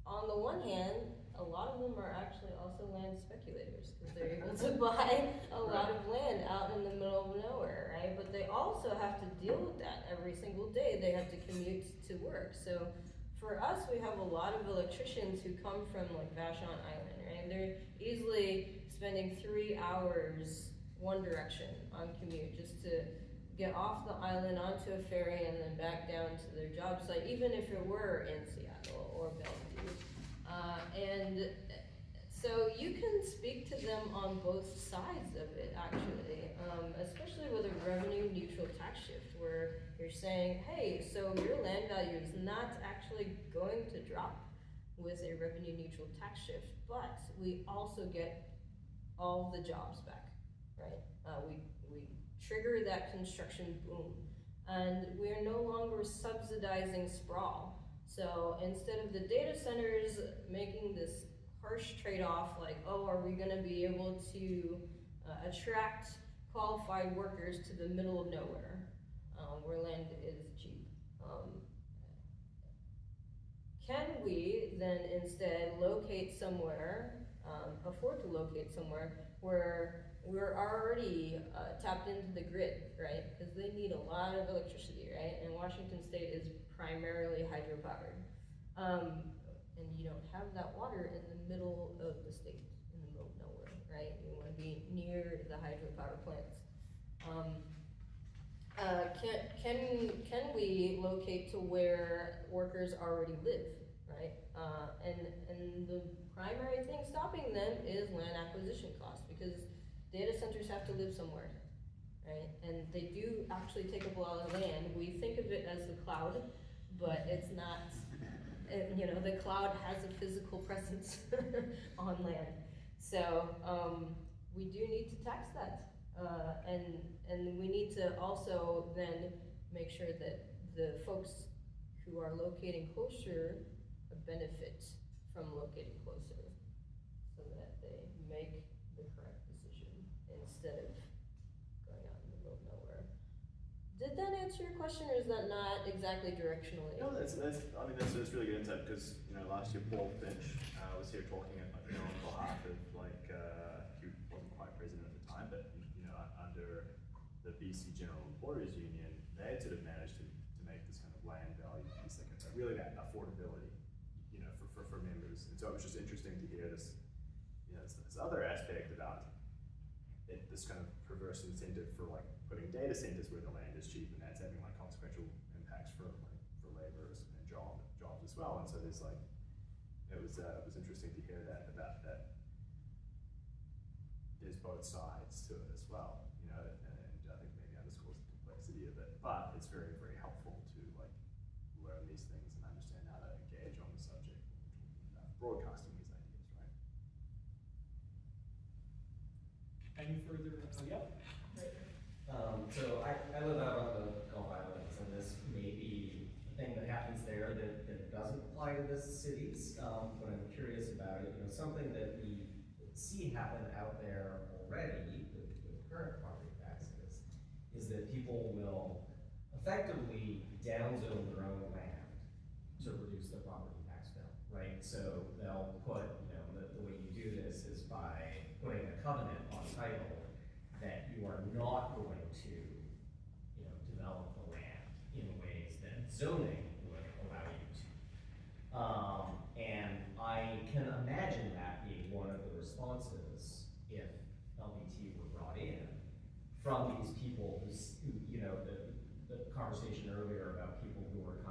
[SPEAKER 6] on the one hand, a lot of them are actually also land speculators, because they're able to buy a lot of land out in the middle of nowhere, right? But they also have to deal with that every single day. They have to commute to work. So for us, we have a lot of electricians who come from like Vashon Island, right? They're easily spending 3 hours one direction on commute just to get off the island onto a ferry and then back down to their job site, even if it were in Seattle or Bellevue. And so you can speak to them on both sides of it, actually, especially with a revenue neutral tax shift, where you're saying, hey, so your land value is not actually going to drop with a revenue neutral tax shift, but we also get all the jobs back, right? We trigger that construction boom, and we are no longer subsidizing sprawl. So instead of the data centers making this harsh trade-off, like, oh, are we gonna be able to attract qualified workers to the middle of nowhere, where land is cheap? Can we then instead locate somewhere, afford to locate somewhere where we're already tapped into the grid, right? Because they need a lot of electricity, right? And Washington State is primarily hydropowered. And you don't have that water in the middle of the state, in the middle of nowhere, right? You want to be near the hydropower plants. Can we locate to where workers already live, right? And the primary thing stopping them is land acquisition costs, because data centers have to live somewhere, right? And they do actually take up a lot of land. We think of it as the cloud, but it's not. You know, the cloud has a physical presence on land. So we do need to tax that. And we need to also then make sure that the folks who are locating closer benefit from locating closer, so that they make the correct decision instead of going out in the middle of nowhere. Did that answer your question, or is that not exactly directionally?
[SPEAKER 7] No, that's really good insight, because, you know, last year Paul Finch was here talking on behalf of, like, he wasn't quite president at the time, but, you know, under the BC General Employers Union, they had sort of managed to make this kind of land value piece, like really that affordability, you know, for members. And so it was just interesting to hear this, you know, this other aspect about it, this kind of perverse incentive for, like, putting data centers where the land is cheap, and that's having, like, consequential impacts for laborers and jobs as well. And so there's, like, it was interesting to hear that about that. There's both sides to it as well, you know, and I think maybe underscores the complexity of it. But it's very, very helpful to, like, learn these things and understand how to engage on the subject when we're talking about broadcasting these ideas, right?
[SPEAKER 2] Any further? Yep.
[SPEAKER 8] So I live out on the Gulf Islands, and this may be a thing that happens there that doesn't apply to the cities, but I'm curious about it. You know, something that we see happen out there already with current property taxes is that people will effectively downzone their own land to reduce the property tax bill, right? So they'll put, you know, the way you do this is by putting a covenant on title that you are not going to, you know, develop the land in ways that zoning would allow you to. And I can imagine that being one of the responses if LVT were brought in from these people who, you know, the conversation earlier about people who are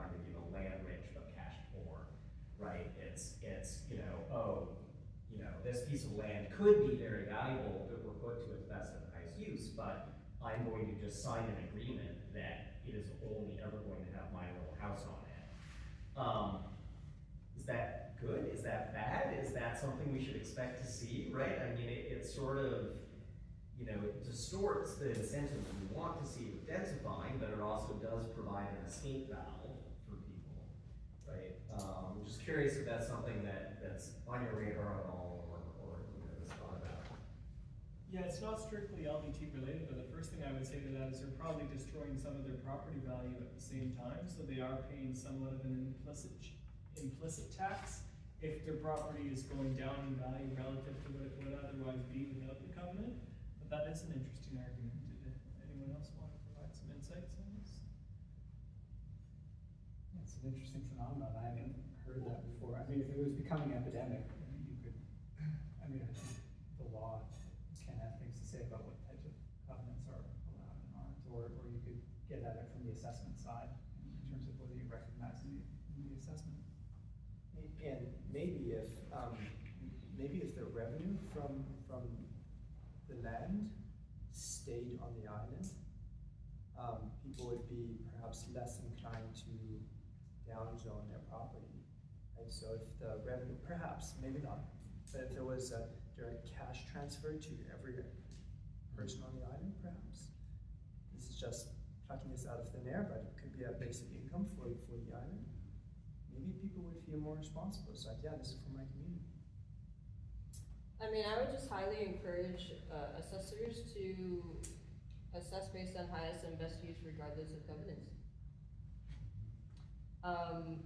[SPEAKER 8] this piece of land could be very valuable if it were put to its best and highest use, but I'm going to just sign an agreement that it is only ever going to have my little house on it. Is that good? Is that bad? Is that something we should expect to see, right? I mean, it sort of, you know, it distorts the incentives we want to see with densifying, but it also does provide an escape valve for people, right? I'm just curious if that's something that's on your radar at all, or you know, is thought about.
[SPEAKER 2] Yeah, it's not strictly LVT related, but the first thing I would say to that is they're probably destroying some of their property value at the same time, so they are paying somewhat of an implicit tax if their property is going down in value relative to what it would otherwise be without the covenant. But that is an interesting argument. Did anyone else want to provide some insights on this?
[SPEAKER 5] It's an interesting phenomenon. I haven't heard that before. I mean, if it was becoming epidemic, you could, I mean, I think the law can have things to say about what types of covenants are allowed and aren't, or you could get at it from the assessment side in terms of whether you recognize in the assessment.
[SPEAKER 4] And maybe if the revenue from the land stayed on the island, people would be perhaps less inclined to downzone their property. And so if the revenue, perhaps, maybe not, but if there was a direct cash transfer to every person on the island, perhaps. This is just plucking this out of thin air, but it could be a basic income for the island. Maybe people would feel more responsible. It's like, yeah, this is for my community.
[SPEAKER 6] I mean, I would just highly encourage assessors to assess based on highest and best use regardless of covenants.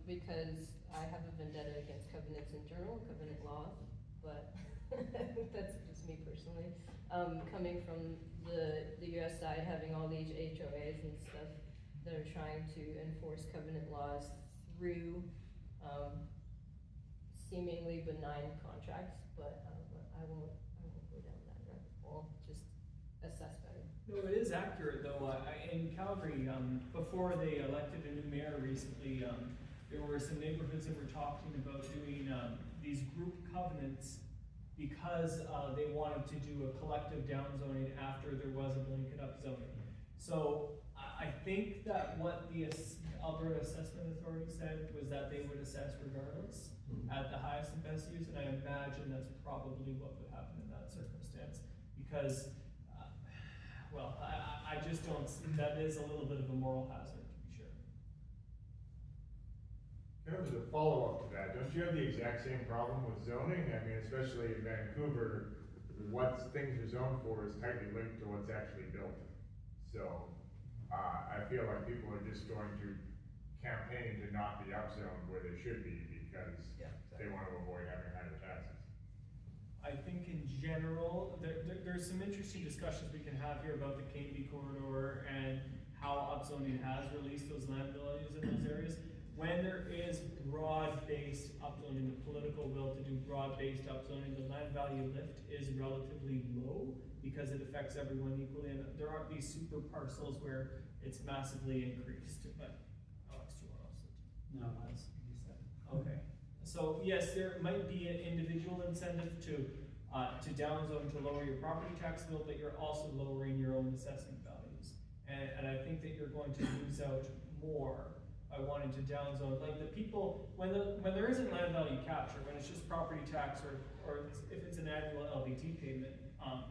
[SPEAKER 6] Because I have a vendetta against covenants in general, covenant laws, but that's just me personally. Coming from the US side, having all these HOAs and stuff that are trying to enforce covenant laws through seemingly benign contracts, but I won't go down that rabbit hole. Just assess better.
[SPEAKER 2] No, it is accurate though. In Calgary, before they elected a new mayor recently, there were some neighborhoods that were talking about doing these group covenants because they wanted to do a collective downzoning after there was a blanket upzoning. So I think that what the Alberta Assessment Authority said was that they would assess regardless at the highest and best use, and I imagine that's probably what would happen in that circumstance, because, well, I just don't see, that is a little bit of a moral hazard, to be sure.
[SPEAKER 9] Kind of as a follow-up to that, don't you have the exact same problem with zoning? I mean, especially in Vancouver, what things are zoned for is tightly linked to what's actually built. So, I feel like people are just going to campaign to not be upzoned where they should be because they want to avoid having higher taxes.
[SPEAKER 2] I think in general, there's some interesting discussions we can have here about the Canby corridor and how upzoning has released those land values in those areas. When there is broad-based upzoning, the political will to do broad-based upzoning, the land value lift is relatively low because it affects everyone equally, and there aren't these super parcels where it's massively increased. But Alex, do you want to also?
[SPEAKER 5] No, that's what you said.
[SPEAKER 2] Okay. So yes, there might be an individual incentive to downzone to lower your property tax bill, but you're also lowering your own assessment values. And I think that you're going to lose out more by wanting to downzone. Like the people, when there isn't land value capture, when it's just property tax or if it's an annual LVT payment,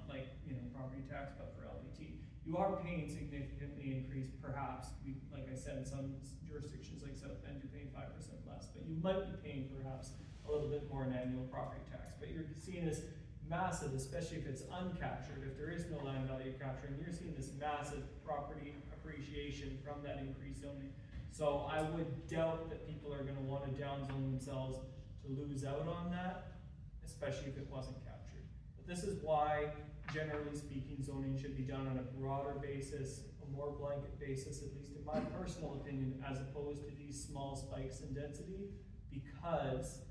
[SPEAKER 2] like, you know, property tax, but for LVT, you are paying significantly increased, perhaps, like I said, in some jurisdictions like South Bend, you're paying 5% less, but you might be paying perhaps a little bit more in annual property tax. But you're seeing this massive, especially if it's uncaptured, if there is no land value capture, and you're seeing this massive property appreciation from that increased zoning. So I would doubt that people are gonna wanna downzone themselves to lose out on that, especially if it wasn't captured. But this is why, generally speaking, zoning should be done on a broader basis, a more blanket basis, at least in my personal opinion, as opposed to these small spikes in density, because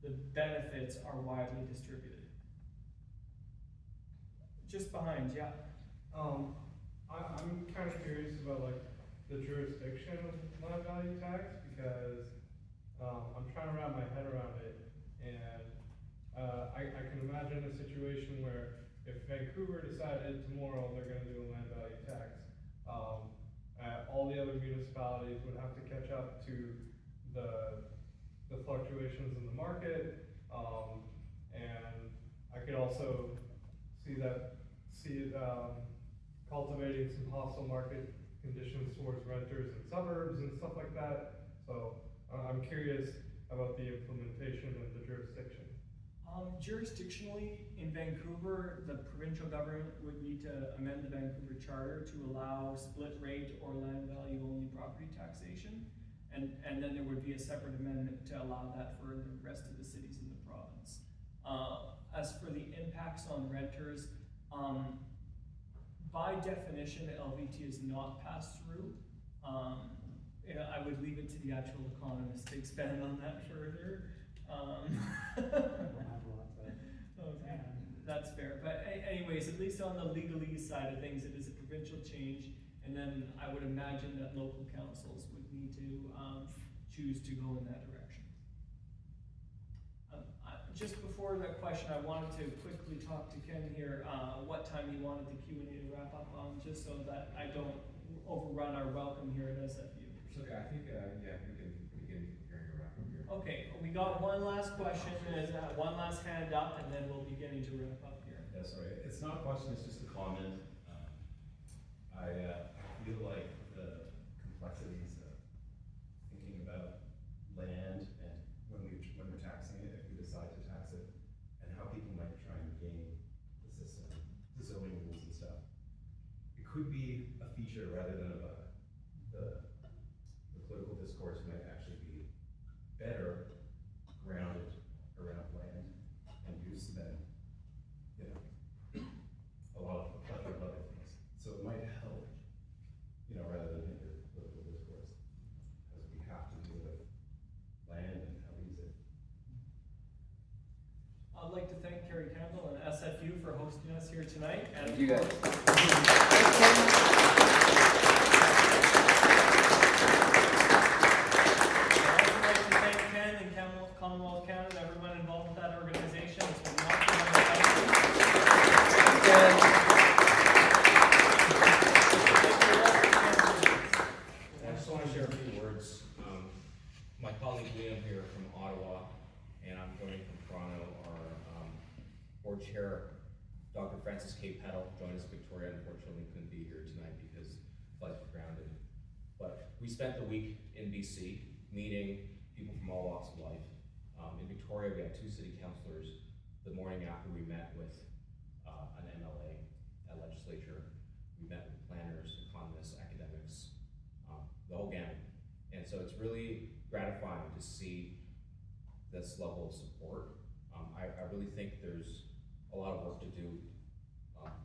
[SPEAKER 2] the benefits are widely distributed. Just behind, yeah.
[SPEAKER 10] I'm kind of curious about like the jurisdiction of land value tax because I'm trying to wrap my head around it, and I can imagine a situation where if Vancouver decided tomorrow they're gonna do a land value tax, all the other municipalities would have to catch up to the fluctuations in the market, and I could also see it cultivating some hostile market conditions towards renters in suburbs and stuff like that. So I'm curious about the implementation of the jurisdiction.
[SPEAKER 2] Jurisdictionally, in Vancouver, the provincial government would need to amend the Vancouver Charter to allow split rate or land value only property taxation. And then there would be a separate amendment to allow that for the rest of the cities in the province. As for the impacts on renters, by definition, LVT is not passed through. I would leave it to the actual economist to expand on that further. Okay, that's fair. But anyways, at least on the legalese side of things, it is a provincial change. And then I would imagine that local councils would need to choose to go in that direction. Just before that question, I wanted to quickly talk to Ken here, what time he wanted the Q&A to wrap up on, just so that I don't overrun our welcome here at SFU.
[SPEAKER 3] Okay, I think, yeah, we can begin preparing to wrap up here.
[SPEAKER 2] Okay, we got one last question, and one last hand up, and then we'll be getting to wrap up here.
[SPEAKER 11] Yeah, sorry, it's not a question, it's just a comment. I feel like the complexities of thinking about land and when we're taxing it, if we decide to tax it, and how people might try and game the system, the zoning rules and stuff. It could be a feature rather than a bug. The political discourse might actually be better grounded around land and use than, a lot of a plethora of other things. So it might help, rather than hinder political discourse, because we have to deal with land and how we use it.
[SPEAKER 2] I'd like to thank Cary Campbell and SFU for hosting us here tonight. And
[SPEAKER 1] Thank you guys.
[SPEAKER 2] Commonwealth Canada, everyone involved with that organization.
[SPEAKER 3] I just want to share a few words. My colleague Liam here from Ottawa, and I'm joining from Toronto, our board chair, Dr. Francis K. Peddle, joined us in Victoria. Unfortunately, couldn't be here tonight because flights were grounded. But we spent the week in BC meeting people from all walks of life. In Victoria, we had 2 city councillors the morning after we met with an MLA at legislature. We met with planners, economists, academics, the whole gamut. And so it's really gratifying to see this level of support. I really think there's a lot of work to do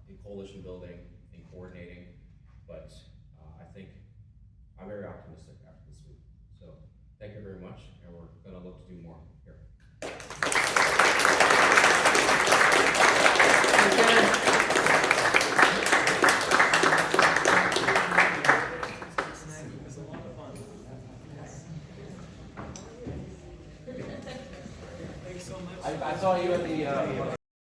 [SPEAKER 3] in coalition building, in coordinating, but I think I'm very optimistic after this week. So thank you very much, and we're going to look to do more here.
[SPEAKER 2] It was a lot of fun. Thanks so much.
[SPEAKER 1] I saw you at the